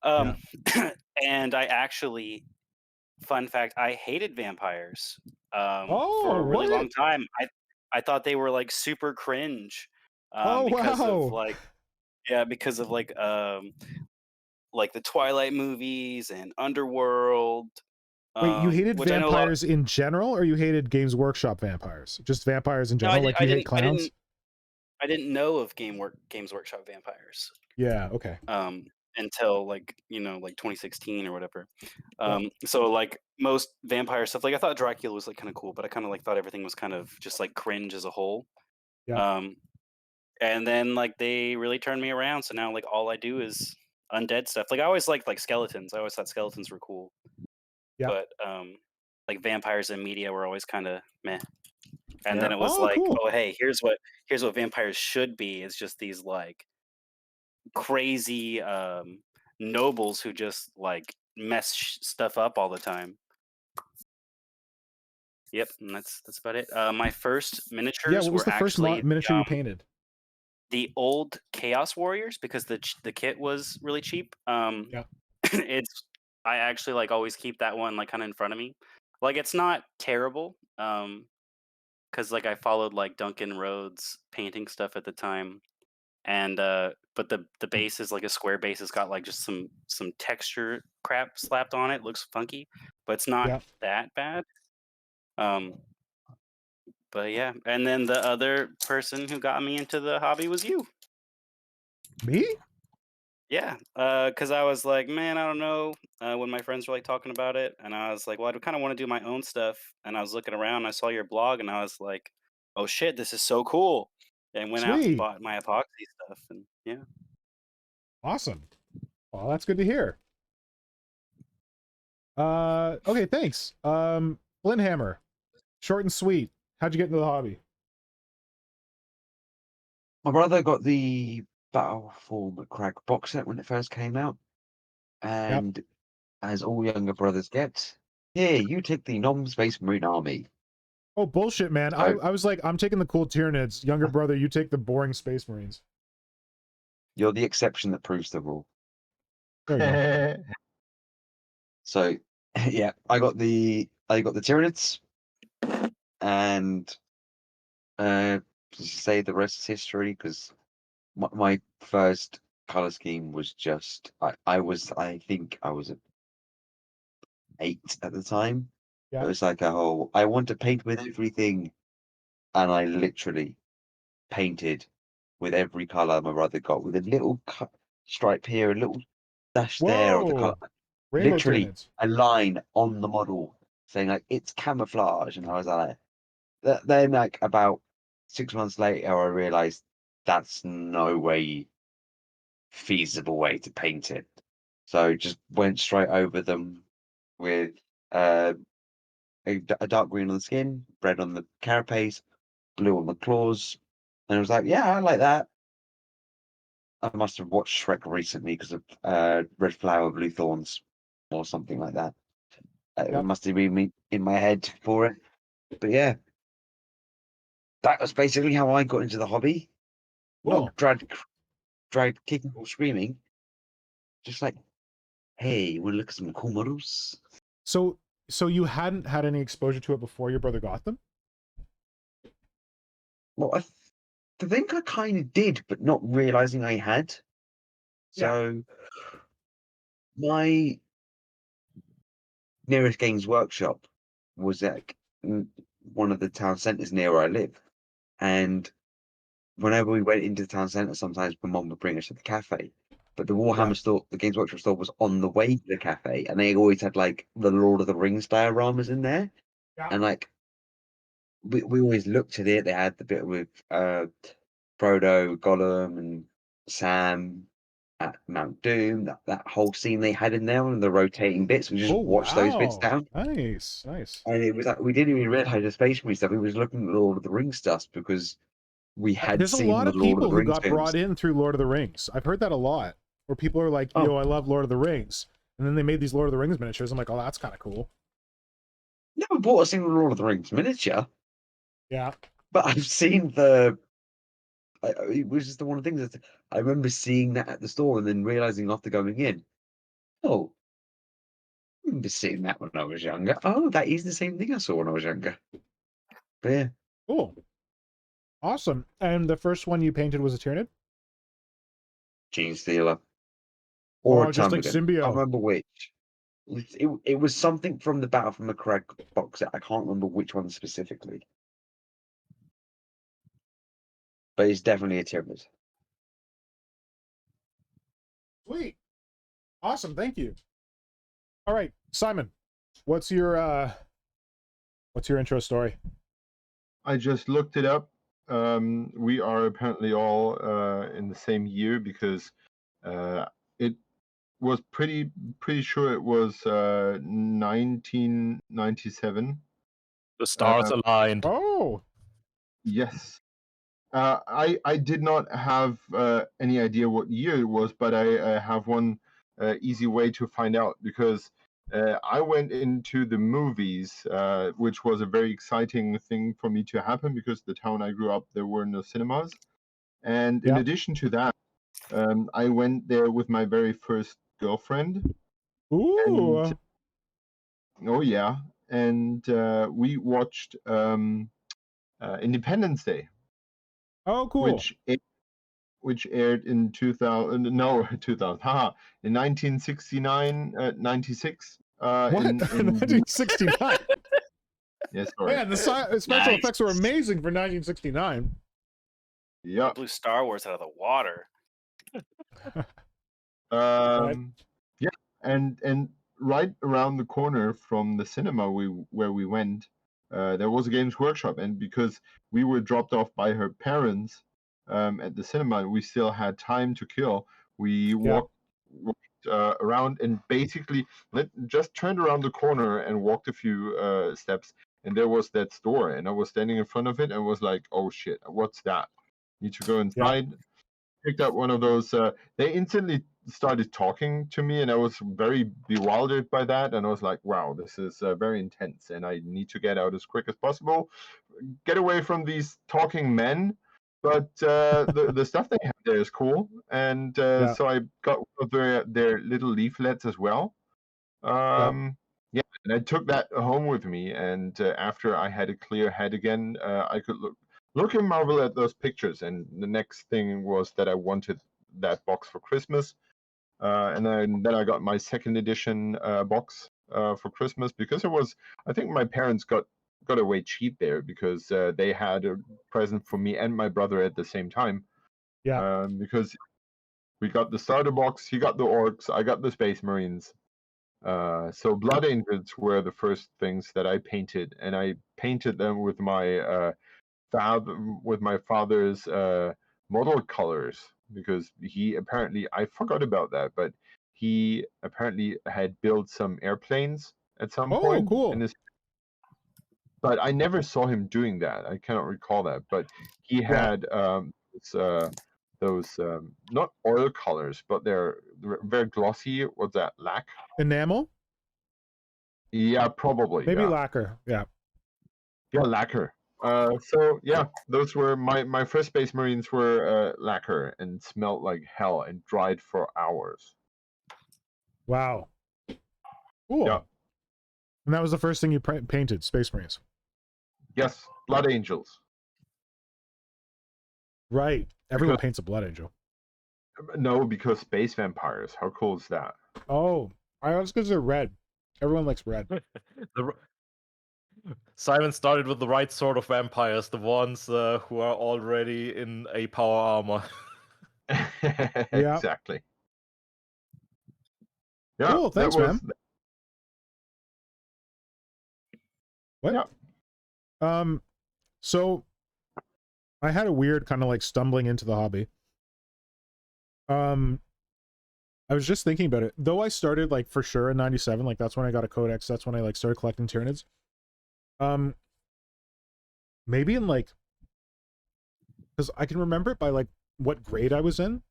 Speaker 6: And I actually, fun fact, I hated vampires for a really long time. I thought they were like super cringe because of like the Twilight movies and Underworld.
Speaker 2: Wait, you hated
Speaker 6: which I know a lot-
Speaker 2: vampires in general, or you hated Games Workshop vampires? Just vampires in general, like you hate clowns?
Speaker 6: I didn't know of Games Workshop vampires.
Speaker 2: Yeah, okay.
Speaker 6: Until like 2016 or whatever. So like most vampire stuff, like I thought Dracula was like kind of cool, but I kind of like thought everything was kind of just like cringe as a whole. And then like they really turned me around, so now like all I do is undead stuff. Like I always liked like skeletons. I always thought skeletons were cool. But like vampires in media were always kind of meh. And then it was oh hey, here's what vampires should be. It's just these like crazy nobles who just like mess stuff up all the time. Yep, and that's about it. My first miniatures
Speaker 2: what was the first miniature you painted?
Speaker 6: The old Chaos Warriors, because the kit was really cheap. I actually like always keep that one like kind of in front of me. Like it's not terrible, because like I followed like Duncan Rhodes painting stuff at the time, and but the base is like a square base. It's got like just some texture crap slapped on it. Looks funky, but it's not that bad. But yeah, and then the other person who got me into the hobby was you.
Speaker 2: Me?
Speaker 6: Yeah, because I was like, man, I don't know. When my friends were like talking about it, and I was like, well, I kind of want to do my own stuff. And I was looking around, and I saw your blog, and I was like, oh shit, this is so cool. And went out and bought my epoxy stuff, and yeah.
Speaker 2: Awesome. Well, that's good to hear. Okay, thanks. Flynnhammer, short and sweet. How'd you get into the hobby?
Speaker 5: My brother got the Battle for McCrag box set when it first came out, and as all younger brothers get, here, you take the non-Space Marine army.
Speaker 2: Oh, bullshit, man. I was like, I'm taking the cool Tyranids. Younger brother, you take the boring Space Marines.
Speaker 5: You're the exception that proves the rule.
Speaker 2: There you go.
Speaker 5: So, yeah, I got the Tyranids, and say the rest is history, because my first color scheme was just I think I was 8 at the time. It was like I want to paint with everything, and I literally painted with every color my brother got, with a little stripe here, a little dash there of the color.
Speaker 2: Rainbow
Speaker 5: Literally
Speaker 2: Tyranids.
Speaker 5: a line on the model saying like it's camouflage, and I was like, then like about 6 months later, I realized that's no way feasible way to paint it. So just went straight over them with a dark green on the skin, red on the carapace, blue on the claws, and I was like, yeah, I like that. I must have watched Shrek recently because of Red Flower, Blue Thorns, or something like that. It must have been me in my head for it. But yeah, that was basically how I got into the hobby. Not dragged kicking or screaming. Just like, hey, you want to look at some cool models?
Speaker 2: So you hadn't had any exposure to it before your brother got them?
Speaker 5: Well, I think I kind of did, but not realizing I had. So my nearest Games Workshop was at one of the town centres near where I live. And whenever we went into the town centre, sometimes my mum would bring us to the cafe. but the Warhammer store, the Games Workshop store, was on the way to the cafe, and they always had like the Lord of the Rings dioramas in there, and like we always looked at it. They had the bit with Frodo, Gollum, and Sam at Mount Doom. That whole scene they had in there, and the rotating bits. We just watched those bits down.
Speaker 2: Nice.
Speaker 5: And it was like we didn't even realize the Space Marine stuff. We was looking at Lord of the Rings stuff because we had
Speaker 2: There's a
Speaker 5: seen
Speaker 2: lot
Speaker 5: the
Speaker 2: of
Speaker 5: Lord of
Speaker 2: people
Speaker 5: the
Speaker 2: who
Speaker 5: Rings
Speaker 2: got
Speaker 5: films.
Speaker 2: brought in through Lord of the Rings. I've heard that a lot, where people are like, "Yo, I love Lord of the Rings," and then they made these Lord of the Rings miniatures. I'm like, "Oh, that's kind of cool."
Speaker 5: Never bought a single Lord of the Rings miniature.
Speaker 2: Yeah.
Speaker 5: But I've seen the. It was just the one of the things that I remember seeing that at the store and then realizing after going in, oh, I remember seeing that when I was younger. Oh, that is the same thing I saw when I was younger. But yeah.
Speaker 2: Cool. Awesome. And the first one you painted was a Tyranid?
Speaker 5: Genestealer. Or a
Speaker 2: just like
Speaker 5: Termagant.
Speaker 2: Symbio.
Speaker 5: I can't remember which. It was something from the Battle from McCrag box set. I can't remember which one specifically. But it's definitely a Tyranid.
Speaker 2: Sweet. Awesome. Thank you. All right, Simon, what's your intro story?
Speaker 4: I just looked it up. We are apparently all in the same year because it was pretty sure it was 1997.
Speaker 3: The stars aligned.
Speaker 2: Oh,
Speaker 4: Yes. I did not have any idea what year it was, but I have one easy way to find out because I went into the movies, which was a very exciting thing for me to happen because the town I grew up, there were no cinemas. And in addition to that, I went there with my very first girlfriend.
Speaker 2: ooh.
Speaker 4: And, oh, yeah. And we watched Independence Day.
Speaker 2: Oh, cool.
Speaker 4: Which aired in 2000, no, 2000, haha, in 1969, 96.
Speaker 2: What?
Speaker 4: In
Speaker 2: 1969?
Speaker 4: Yes, sorry.
Speaker 2: Man, the special effects were amazing for 1969.
Speaker 4: Yeah.
Speaker 6: Blew Star Wars out of the water.
Speaker 4: Yeah, and right around the corner from the cinema where we went, there was a Games Workshop, and because we were dropped off by her parents at the cinema, we still had time to kill. We walked around and basically just turned around the corner and walked a few steps, and there was that store, and I was standing in front of it and was like, "Oh shit, what's that?" Need to go inside. Picked up one of those. They instantly started talking to me, and I was very bewildered by that. And I was like, "Wow, this is very intense, and I need to get out as quick as possible, get away from these talking men." But the stuff they have there is cool, and so I got one of their little leaflets as well. Yeah, and I took that home with me, and after I had a clear head again, I could look and marvel at those pictures. And the next thing was that I wanted that box for Christmas, and then I got my second edition box for Christmas because it was, I think my parents got away cheap there because they had a present for me and my brother at the same time.
Speaker 2: Yeah.
Speaker 4: Because we got the starter box, he got the orcs, I got the Space Marines. So Blood Angels were the first things that I painted, and I painted them with my father's model colors because he apparently, I forgot about that, but he apparently had built some airplanes at some point.
Speaker 2: Cool.
Speaker 4: But I never saw him doing that. I cannot recall that, but he had those not oil colors, but they're very glossy. What's that?
Speaker 2: Enamel?
Speaker 4: Yeah, probably.
Speaker 2: Maybe
Speaker 4: yeah.
Speaker 2: lacquer. Yeah.
Speaker 4: Yeah, lacquer. So yeah, those were my first Space Marines were lacquer and smelled like hell and dried for hours.
Speaker 2: Wow. Cool.
Speaker 4: Yeah.
Speaker 2: And that was the first thing you painted, Space Marines.
Speaker 4: Yes, Blood Angels.
Speaker 2: Right. Everyone paints a Blood Angel.
Speaker 4: No, because space vampires. How cool is that?
Speaker 2: Oh, I was because they're red. Everyone likes red.
Speaker 3: Simon started with the right sort of vampires, the ones who are already in a power armor.
Speaker 4: Exactly. Yeah,
Speaker 2: Cool, thanks,
Speaker 4: that was,
Speaker 2: man. What?
Speaker 4: Yeah.
Speaker 2: So I had a weird kind of like stumbling into the hobby. I was just thinking about it. Though I started like for sure in 97, like that's when I got a codex, that's when I like started collecting Tyranids. Maybe in like, because I can remember it by like what grade I was in.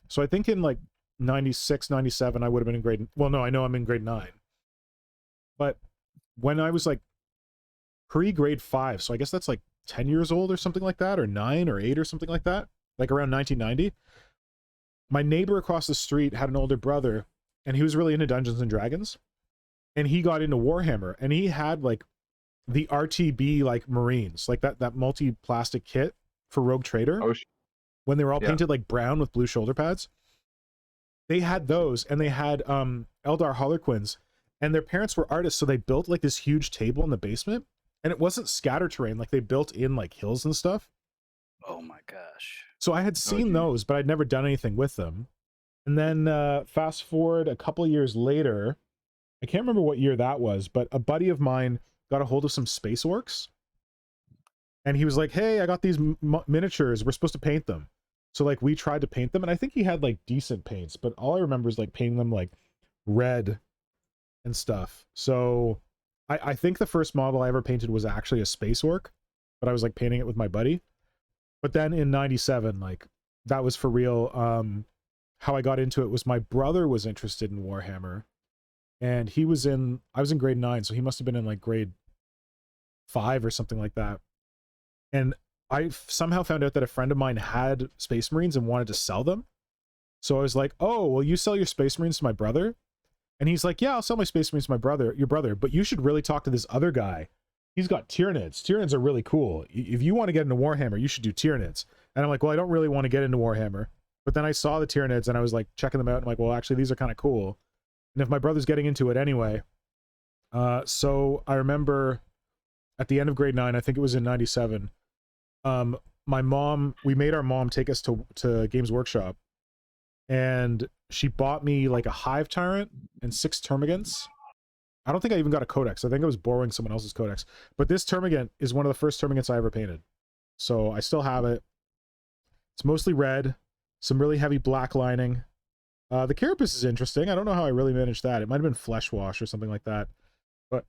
Speaker 2: So I think in like 96, 97, I would have been in grade, well, no, I know I'm in grade 9. But when I was like pre-grade 5, so I guess that's like 10 years old or something like that, or 9 or 8 or something like that, like around 1990, my neighbor across the street had an older brother, and he was really into Dungeons and Dragons, and he got into Warhammer, and he had like the RTB like Marines, like that multi-plastic kit for Rogue Trader, when they were all painted like brown with blue shoulder pads. They had those, and they had Eldar Harlequins, and their parents were artists, so they built like this huge table in the basement, and it wasn't scatter terrain, like they built in like hills and stuff.
Speaker 6: Oh my gosh.
Speaker 2: So I had seen those, but I'd never done anything with them. And then fast forward a couple years later, I can't remember what year that was, but a buddy of mine got a hold of some Space Orcs, and he was like, hey, I got these miniatures, we're supposed to paint them. So like we tried to paint them, and I think he had like decent paints, but all I remember is like painting them like red and stuff. So I think the first model I ever painted was actually a Space Orc, but I was like painting it with my buddy. But then in 97, like that was for real. How I got into it was my brother was interested in Warhammer, and I was in grade 9, so he must have been in like grade 5 or something like that. And I somehow found out that a friend of mine had Space Marines and wanted to sell them. So I was like, oh, will you sell your Space Marines to my brother? And he's like, yeah, I'll sell my Space Marines to your brother, but you should really talk to this other guy. He's got Tyranids. Tyranids are really cool. If you want to get into Warhammer, you should do Tyranids. And I'm like, well, I don't really want to get into Warhammer. But then I saw the Tyranids, and I was like checking them out. And I'm like, well, actually, these are kind of cool. And if my brother's getting into it anyway. So I remember at the end of grade 9, I think it was in 97, we made our mom take us to Games Workshop. And she bought me like a Hive Tyrant and 6 Termagants. I don't think I even got a codex. I think I was borrowing someone else's codex. But this Termagant is one of the first Termagants I ever painted. So I still have it. It's mostly red. Some really heavy black lining. The carapace is interesting. I don't know how I really managed that. It might have been flesh wash or something like that. But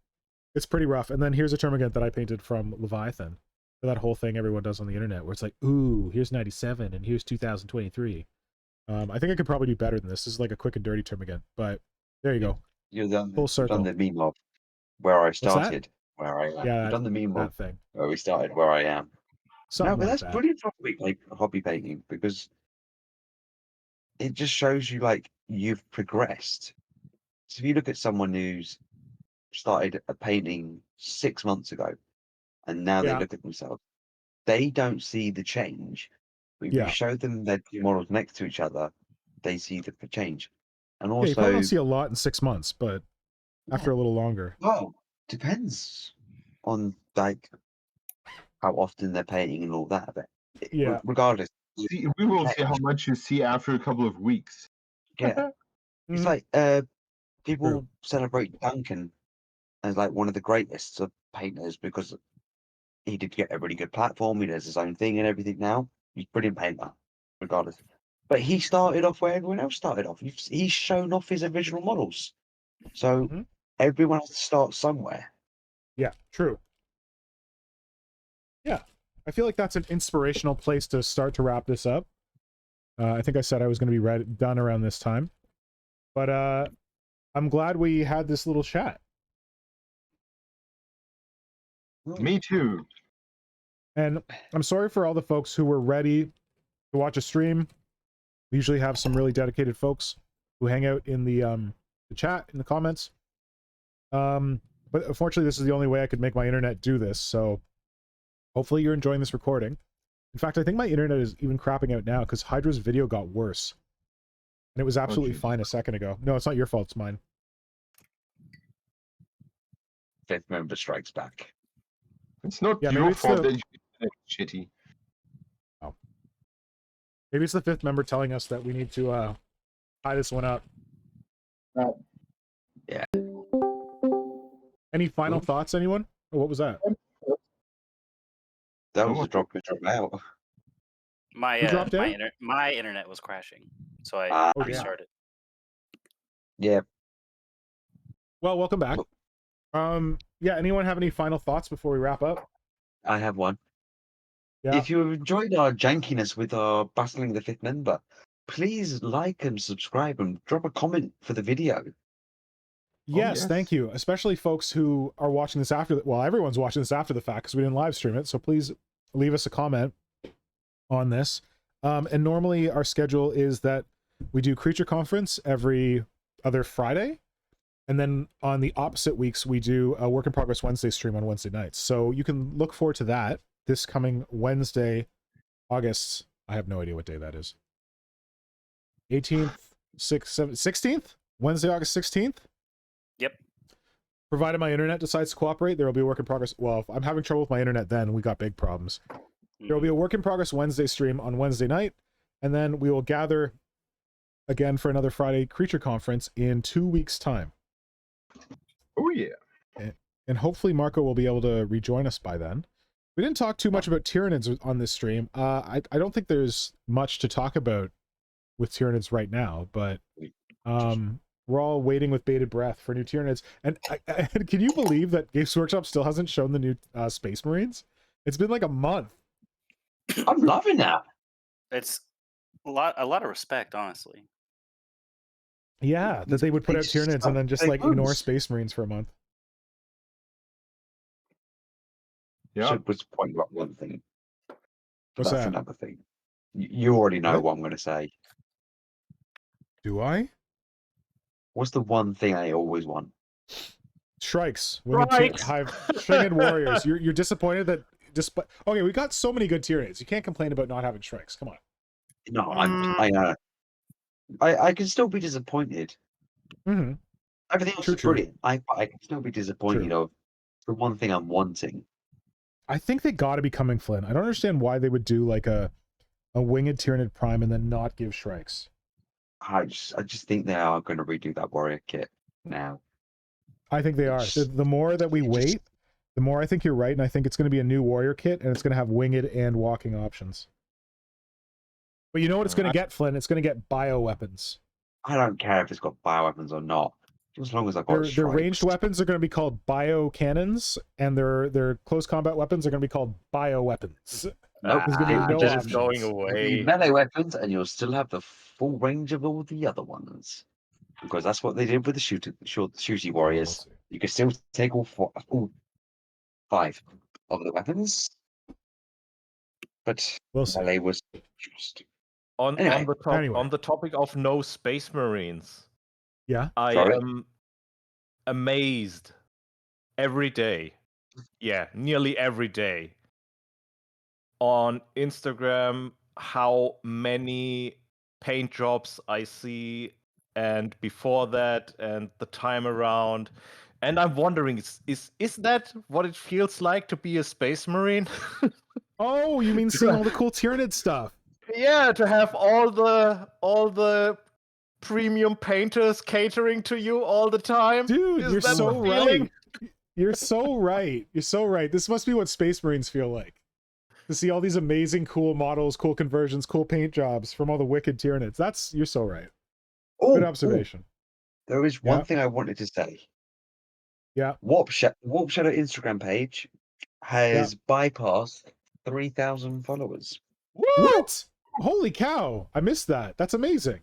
Speaker 2: it's pretty rough. And then here's a Termagant that I painted from Leviathan. For that whole thing everyone does on the internet where it's like, ooh, here's 97 and here's 2023. I think I could probably do better than this. This is like a quick and dirty Termagant. But there you go.
Speaker 5: You've done,
Speaker 2: Full circle.
Speaker 5: You've done the meme of where I
Speaker 2: started,
Speaker 5: where I am.
Speaker 2: Yeah,
Speaker 5: you've done the meme of
Speaker 2: thing.
Speaker 5: where we started, where I am.
Speaker 2: Something
Speaker 5: no, but
Speaker 2: like
Speaker 5: that's
Speaker 2: that.
Speaker 5: brilliant for hobby painting, because it just shows you like you've progressed. So if you look at someone who's started a painting 6 months ago, and now they look at themselves, they don't see the change. But if you show them their two models next to each other, they see the change. And also,
Speaker 2: you probably don't see a lot in 6 months, but after a little longer.
Speaker 5: Well, depends on like how often they're painting and all that. But regardless,
Speaker 4: we will see how much you see after a couple of weeks.
Speaker 5: Yeah, it's like people celebrate Duncan as like one of the greatest of painters because he did get a really good platform. He does his own thing and everything now. He's a brilliant painter, regardless. But he started off where everyone else started off. He's shown off his original models. So everyone has to start somewhere.
Speaker 2: Yeah, true. Yeah, I feel like that's an inspirational place to start to wrap this up. I think I said I was going to be done around this time. But I'm glad we had this little chat.
Speaker 4: Me too.
Speaker 2: And I'm sorry for all the folks who were ready to watch a stream. We usually have some really dedicated folks who hang out in the chat, in the comments. But unfortunately, this is the only way I could make my internet do this, so hopefully you're enjoying this recording. In fact, I think my internet is even crapping out now because Hydra's video got worse. And it was absolutely fine a second ago. No, it's not your fault, it's mine.
Speaker 5: Fifth member strikes back.
Speaker 4: It's not your fault that you're shitty.
Speaker 2: Oh. Maybe it's the fifth member telling us that we need to tie this one up.
Speaker 5: Yeah.
Speaker 2: Any final thoughts, anyone? Oh, what was that?
Speaker 5: That was a drop out.
Speaker 6: My
Speaker 2: Who dropped out?
Speaker 6: my internet was crashing, so I
Speaker 5: Ah,
Speaker 2: Oh, yeah.
Speaker 6: restarted.
Speaker 5: yeah.
Speaker 2: Well, welcome back. Yeah, anyone have any final thoughts before we wrap up?
Speaker 5: I have one.
Speaker 2: Yeah.
Speaker 5: If you enjoyed our jankiness with our battling the fifth member, please like and subscribe and drop a comment for the video.
Speaker 2: Yes, thank you. Especially folks who are watching this after, well, everyone's watching this after the fact because we didn't live stream it. So please leave us a comment on this. And normally our schedule is that we do Creature Conference every other Friday. And then on the opposite weeks, we do a Work in Progress Wednesday stream on Wednesday nights. So you can look forward to that this coming Wednesday, August. I have no idea what day that is. 18th, 16th? Wednesday, August 16th?
Speaker 6: Yep.
Speaker 2: Provided my internet decides to cooperate, there will be a Work in Progress. Well, if I'm having trouble with my internet, then we got big problems. There will be a Work in Progress Wednesday stream on Wednesday night, and then we will gather again for another Friday Creature Conference in 2 weeks' time.
Speaker 4: Oh yeah.
Speaker 2: And hopefully Marco will be able to rejoin us by then. We didn't talk too much about Tyranids on this stream. I don't think there's much to talk about with Tyranids right now, but we're all waiting with bated breath for new Tyranids. And can you believe that Games Workshop still hasn't shown the new Space Marines? It's been like a month.
Speaker 5: I'm loving that.
Speaker 6: It's a lot of respect, honestly.
Speaker 2: Yeah, that they would put out Tyranids and then just like ignore Space Marines for a month.
Speaker 4: Yeah.
Speaker 5: Should just point out one thing.
Speaker 2: What's
Speaker 5: That's
Speaker 2: that?
Speaker 5: another thing. You already know
Speaker 2: What?
Speaker 5: what I'm going to say.
Speaker 2: Do I?
Speaker 5: What's the one thing I always want?
Speaker 2: Shrikes.
Speaker 3: Shrikes!
Speaker 2: Stringed warriors. You're disappointed that despite. Okay, we got so many good Tyranids. You can't complain about not having Shrikes. Come on.
Speaker 5: No, I can still be disappointed.
Speaker 2: Mm-hmm.
Speaker 5: Everything else
Speaker 2: True,
Speaker 5: is
Speaker 2: true.
Speaker 5: brilliant. I can still be disappointed of the one thing I'm wanting.
Speaker 2: I think they got to be coming, Flynn. I don't understand why they would do like a winged Tyranid Prime and then not give Shrikes.
Speaker 5: I just think they are going to redo that warrior kit now.
Speaker 2: I think they are. The more that we wait, the more I think you're right, and I think it's going to be a new warrior kit, and it's going to have winged and walking options. But you know what it's going to get, Flynn? It's going to get bioweapons.
Speaker 5: I don't care if it's got bioweapons or not, as long as I've got
Speaker 2: Their ranged weapons are going to be called bio cannons, and their close combat weapons are going to be called bioweapons.
Speaker 5: Nope,
Speaker 2: There's going to be no
Speaker 3: just
Speaker 2: options.
Speaker 3: going
Speaker 5: It'll
Speaker 3: away.
Speaker 5: be melee weapons, and you'll still have the full range of all the other ones, because that's what they did with the shooty warriors.
Speaker 2: We'll see.
Speaker 5: You can still take all 5 of the weapons, but
Speaker 2: We'll see.
Speaker 5: melee was just.
Speaker 3: On the topic of no Space Marines,
Speaker 2: Yeah.
Speaker 3: I
Speaker 5: Sorry?
Speaker 3: am amazed every day. Yeah, nearly every day on Instagram how many paint jobs I see, and before that and the time around. And I'm wondering, is that what it feels like to be a Space Marine?
Speaker 2: Oh, you mean seeing all the cool Tyranid stuff?
Speaker 3: Yeah, to have all the premium painters catering to you all the time.
Speaker 2: Dude,
Speaker 3: Is
Speaker 2: you're
Speaker 3: that
Speaker 2: so
Speaker 3: the feeling?
Speaker 2: right. You're so right. You're so right. This must be what Space Marines feel like. To see all these amazing cool models, cool conversions, cool paint jobs from all the wicked Tyranids. You're so right. Good observation.
Speaker 5: There is one thing I wanted to say.
Speaker 2: Yeah.
Speaker 5: Warp Shadow Instagram page has bypassed 3,000 followers.
Speaker 2: What? Holy cow. I missed that. That's amazing.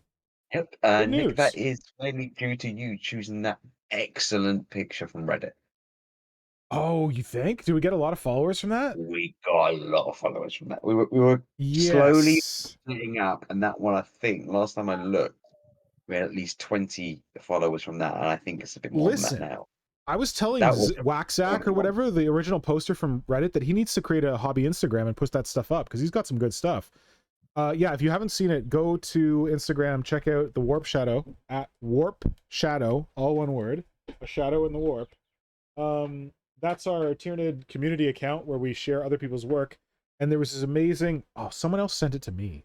Speaker 5: Yep.
Speaker 2: Good
Speaker 5: Nick,
Speaker 2: news.
Speaker 5: that is mainly due to you choosing that excellent picture from Reddit.
Speaker 2: Oh, you think? Do we get a lot of followers from that?
Speaker 5: We got a lot of followers from that. We were slowly splitting up, and that one, I think, last time I looked, we had at least 20 followers from that, and I think it's a bit more than that now.
Speaker 2: I was telling Waxack or whatever, the original poster from Reddit, that he needs to create a hobby Instagram and push that stuff up because he's got some good stuff. Yeah, if you haven't seen it, go to Instagram, check out the Warp Shadow at Warp Shadow, all one word, a shadow in the warp. That's our Tyranid community account where we share other people's work. And there was this amazing, someone else sent it to me.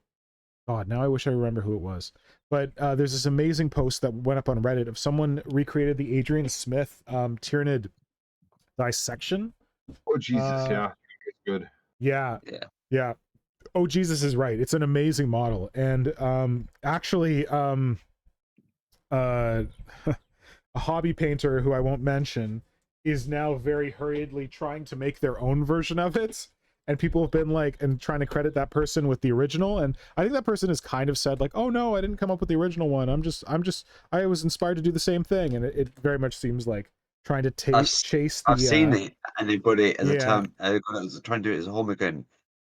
Speaker 2: God, now I wish I remember who it was. But there's this amazing post that went up on Reddit of someone recreated the Adrian Smith Tyranid dissection.
Speaker 4: Oh Jesus,
Speaker 2: Uh,
Speaker 4: yeah, it's good.
Speaker 2: Yeah,
Speaker 5: Yeah.
Speaker 2: yeah. Oh, Jesus is right. It's an amazing model, and actually, a hobby painter who I won't mention is now very hurriedly trying to make their own version of it, and people have been like and trying to credit that person with the original, and I think that person has kind of said like, oh no, I didn't come up with the original one, I was inspired to do the same thing, and it very much seems like trying to chase the
Speaker 5: I've seen it, and they put it as a
Speaker 2: yeah.
Speaker 5: term. They've got it as trying to do it as a homogen,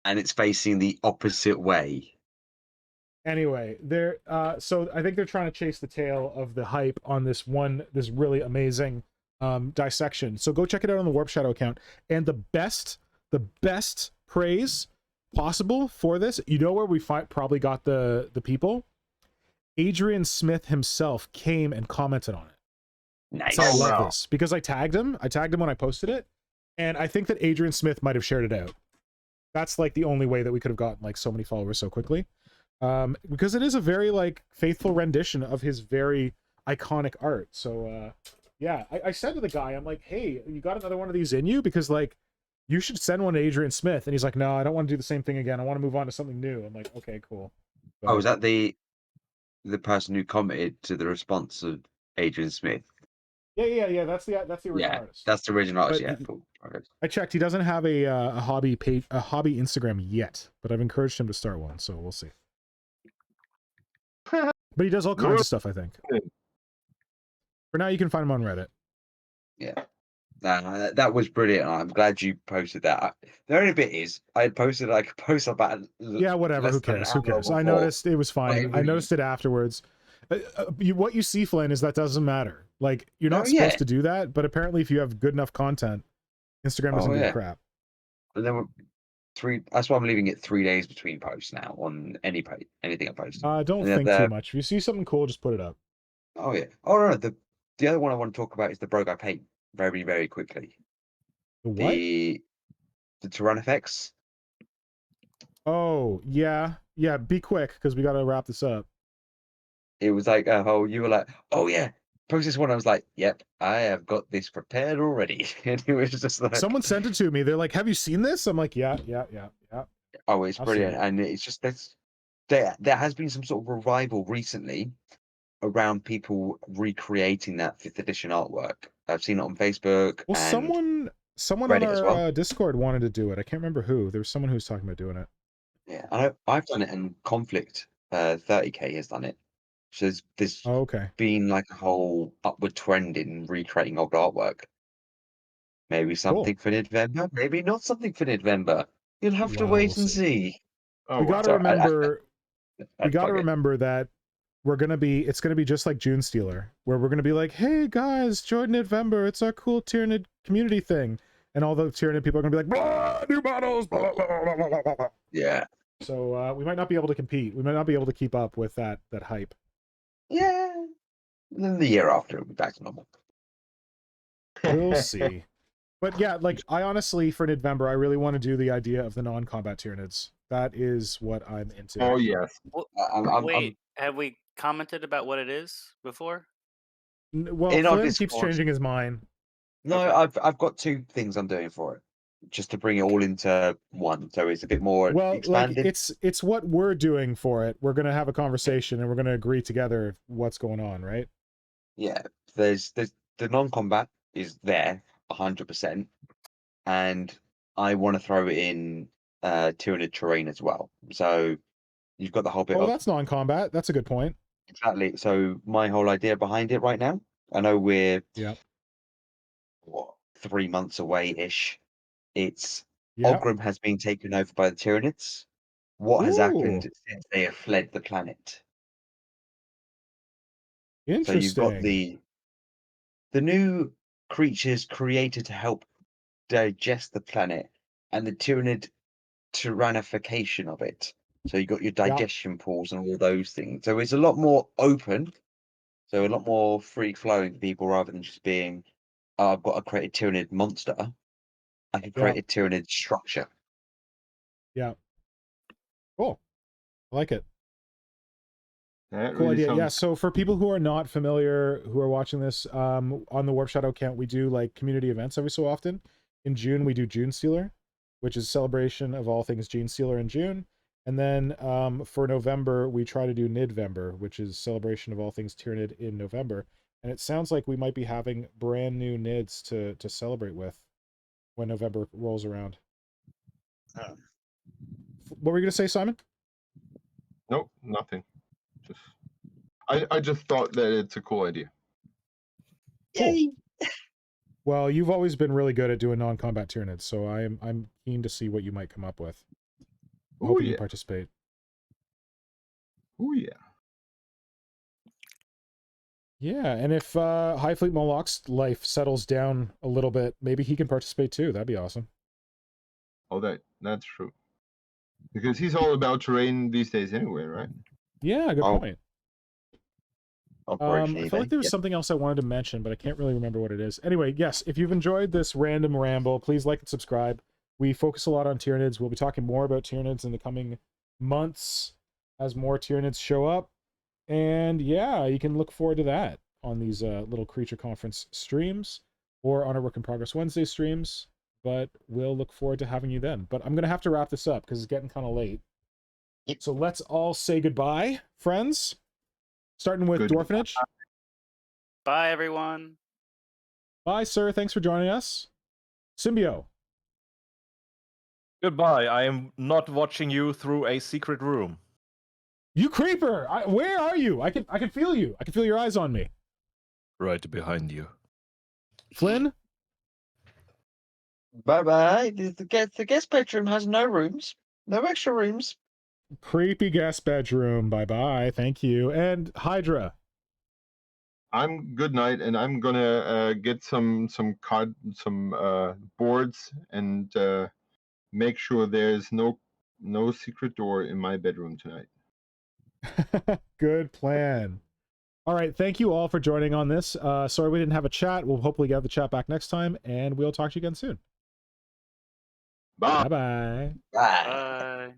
Speaker 5: and it's facing the opposite way.
Speaker 2: Anyway, they're so I think they're trying to chase the tail of the hype on this really amazing dissection. So go check it out on the Warp Shadow account. And the best praise possible for this, you know where we probably got the people? Adrian Smith himself came and commented on it.
Speaker 5: Nice.
Speaker 2: So I love
Speaker 4: wow.
Speaker 2: this because I tagged him when I posted it, and I think that Adrian Smith might have shared it out. That's like the only way that we could have gotten like so many followers so quickly. Because it is a very like faithful rendition of his very iconic art. So yeah, I said to the guy, I'm like, hey, you got another one of these in you? Because like you should send one to Adrian Smith. And he's like, no, I don't want to do the same thing again. I want to move on to something new. I'm like, okay, cool.
Speaker 5: Oh, is that the person who commented to the response of Adrian Smith?
Speaker 2: Yeah. That's the original artist.
Speaker 5: That's the original artist.
Speaker 2: But
Speaker 5: Yeah, cool. Okay.
Speaker 2: I checked. He doesn't have a hobby page, a hobby Instagram yet, but I've encouraged him to start one. So we'll see. But he does all kinds of stuff, I think. For now, you can find him on Reddit.
Speaker 5: Yeah. That was brilliant. I'm glad you posted that. The only bit is, I had posted like a post about.
Speaker 2: Yeah, whatever. Who cares? Who cares? I noticed it was fine. I noticed it afterwards. What you see, Flynn, is that doesn't matter. Like, you're not supposed to do that, but apparently if you have good enough content, Instagram doesn't give a crap.
Speaker 5: And then that's why I'm leaving it 3 days between posts now on anything I post.
Speaker 2: Don't think too much. If you see something cool, just put it up.
Speaker 5: Oh yeah. Oh no, the other one I want to talk about is the Brogue I paint very, very quickly.
Speaker 2: The what?
Speaker 5: The Tyranid.
Speaker 2: Oh yeah. Be quick because we got to wrap this up.
Speaker 5: It was like you were like, oh yeah, post this one. I was like, yep, I have got this prepared already. And it was just like,
Speaker 2: someone sent it to me. They're like, have you seen this? I'm like, yeah.
Speaker 5: Oh, it's brilliant, and it's just there has been some sort of revival recently around people recreating that 5th edition artwork. I've seen it on Facebook.
Speaker 2: Well,
Speaker 5: and
Speaker 2: someone on our Discord wanted to do it. I can't remember who. There was someone who was talking about doing it.
Speaker 5: Yeah, I've done it, and Conflict 30K has done it. So there's been like a whole upward trend in recreating old artwork. Maybe something for November, maybe not something for November. You'll have to wait and see.
Speaker 2: We got to remember. We got to remember that it's gonna be just like Genestealer, where we're gonna be like, hey guys, join November, it's our cool Tyranid community thing, and all the Tyranid people are gonna be like, blah, new models, blah, blah, blah, blah, blah, blah.
Speaker 5: Yeah.
Speaker 2: So we might not be able to compete. We might not be able to keep up with that hype.
Speaker 5: Yeah. And then the year after, it'll be back to normal.
Speaker 2: We'll see. But yeah, like I honestly, for November, I really want to do the idea of the non-combat Tyranids. That is what I'm into.
Speaker 4: Oh yes.
Speaker 6: Well, have we commented about what it is before?
Speaker 2: Well, Flynn keeps changing his mind.
Speaker 5: No, I've got 2 things I'm doing for it, just to bring it all into one, so it's a bit more expanded.
Speaker 2: Like it's what we're doing for it. We're gonna have a conversation and we're gonna agree together what's going on, right?
Speaker 5: Yeah, there's the non-combat is there 100%, and I want to throw in Tyranid terrain as well. So you've got the whole bit.
Speaker 2: Oh, that's non-combat. That's a good point.
Speaker 5: Exactly. So my whole idea behind it right now, I know we're 3 months away ish. It's Ogrim has been taken over by the Tyranids. What has happened since they have fled the planet?
Speaker 2: Interesting.
Speaker 5: So you've got the new creatures created to help digest the planet, and the tyrannification of it. So you got your digestion pools and all those things. So it's a lot more open. So a lot more free flowing for people rather than just being, I've got to create a Tyranid monster. I can create a Tyranid structure.
Speaker 2: Yeah. Cool. I like it.
Speaker 4: That
Speaker 2: Cool
Speaker 4: really
Speaker 2: idea. Yeah,
Speaker 4: sounds
Speaker 2: so for people who are not familiar, who are watching this, on the Warp Shadow account, we do like community events every so often. In June, we do Genestealer, which is celebration of all things Genestealer in June. And then for November, we try to do Nidvember, which is celebration of all things Tyranid in November. And it sounds like we might be having brand new Nids to celebrate with when November rolls around.
Speaker 5: Oh.
Speaker 2: What were you going to say, Simon?
Speaker 4: Nope, nothing. Just I just thought that it's a cool idea.
Speaker 2: Cool.
Speaker 5: Yay!
Speaker 2: Well, you've always been really good at doing non-combat Tyranids, so I'm keen to see what you might come up with. I hope
Speaker 4: Oh
Speaker 2: you
Speaker 4: yeah.
Speaker 2: participate.
Speaker 4: Oh yeah.
Speaker 2: Yeah, and if High Fleet Moloch's life settles down a little bit, maybe he can participate too. That'd be awesome.
Speaker 4: Oh, that's true. Because he's all about terrain these days anyway, right?
Speaker 2: Yeah, good
Speaker 5: Oh,
Speaker 2: point. I
Speaker 5: Unfortunately,
Speaker 2: feel like there was
Speaker 5: yeah.
Speaker 2: something else I wanted to mention, but I can't really remember what it is. Anyway, yes, if you've enjoyed this random ramble, please like and subscribe. We focus a lot on Tyranids. We'll be talking more about Tyranids in the coming months as more Tyranids show up. And yeah, you can look forward to that on these little creature conference streams or on our Work in Progress Wednesday streams. But we'll look forward to having you then. But I'm going to have to wrap this up because it's getting kind of late.
Speaker 5: Yep.
Speaker 2: So let's all say goodbye, friends. Starting with
Speaker 4: Good.
Speaker 2: Dwarfanage.
Speaker 6: Bye, everyone.
Speaker 2: Bye, sir. Thanks for joining us. Symbio.
Speaker 3: Goodbye. I am not watching you through a secret room.
Speaker 2: You creeper! Where are you? I can feel you. I can feel your eyes on me.
Speaker 3: Right behind you.
Speaker 2: Flynn?
Speaker 5: Bye-bye. The guest bedroom has no rooms. No extra rooms.
Speaker 2: Creepy guest bedroom. Bye-bye. Thank you. And Hydra.
Speaker 4: I'm good night, and I'm gonna get some boards and make sure there's no secret door in my bedroom tonight.
Speaker 2: Good plan. All right. Thank you all for joining on this. Sorry we didn't have a chat. We'll hopefully get the chat back next time, and we'll talk to you again soon.
Speaker 4: Bye.
Speaker 2: Bye-bye.
Speaker 5: Bye.
Speaker 6: Bye.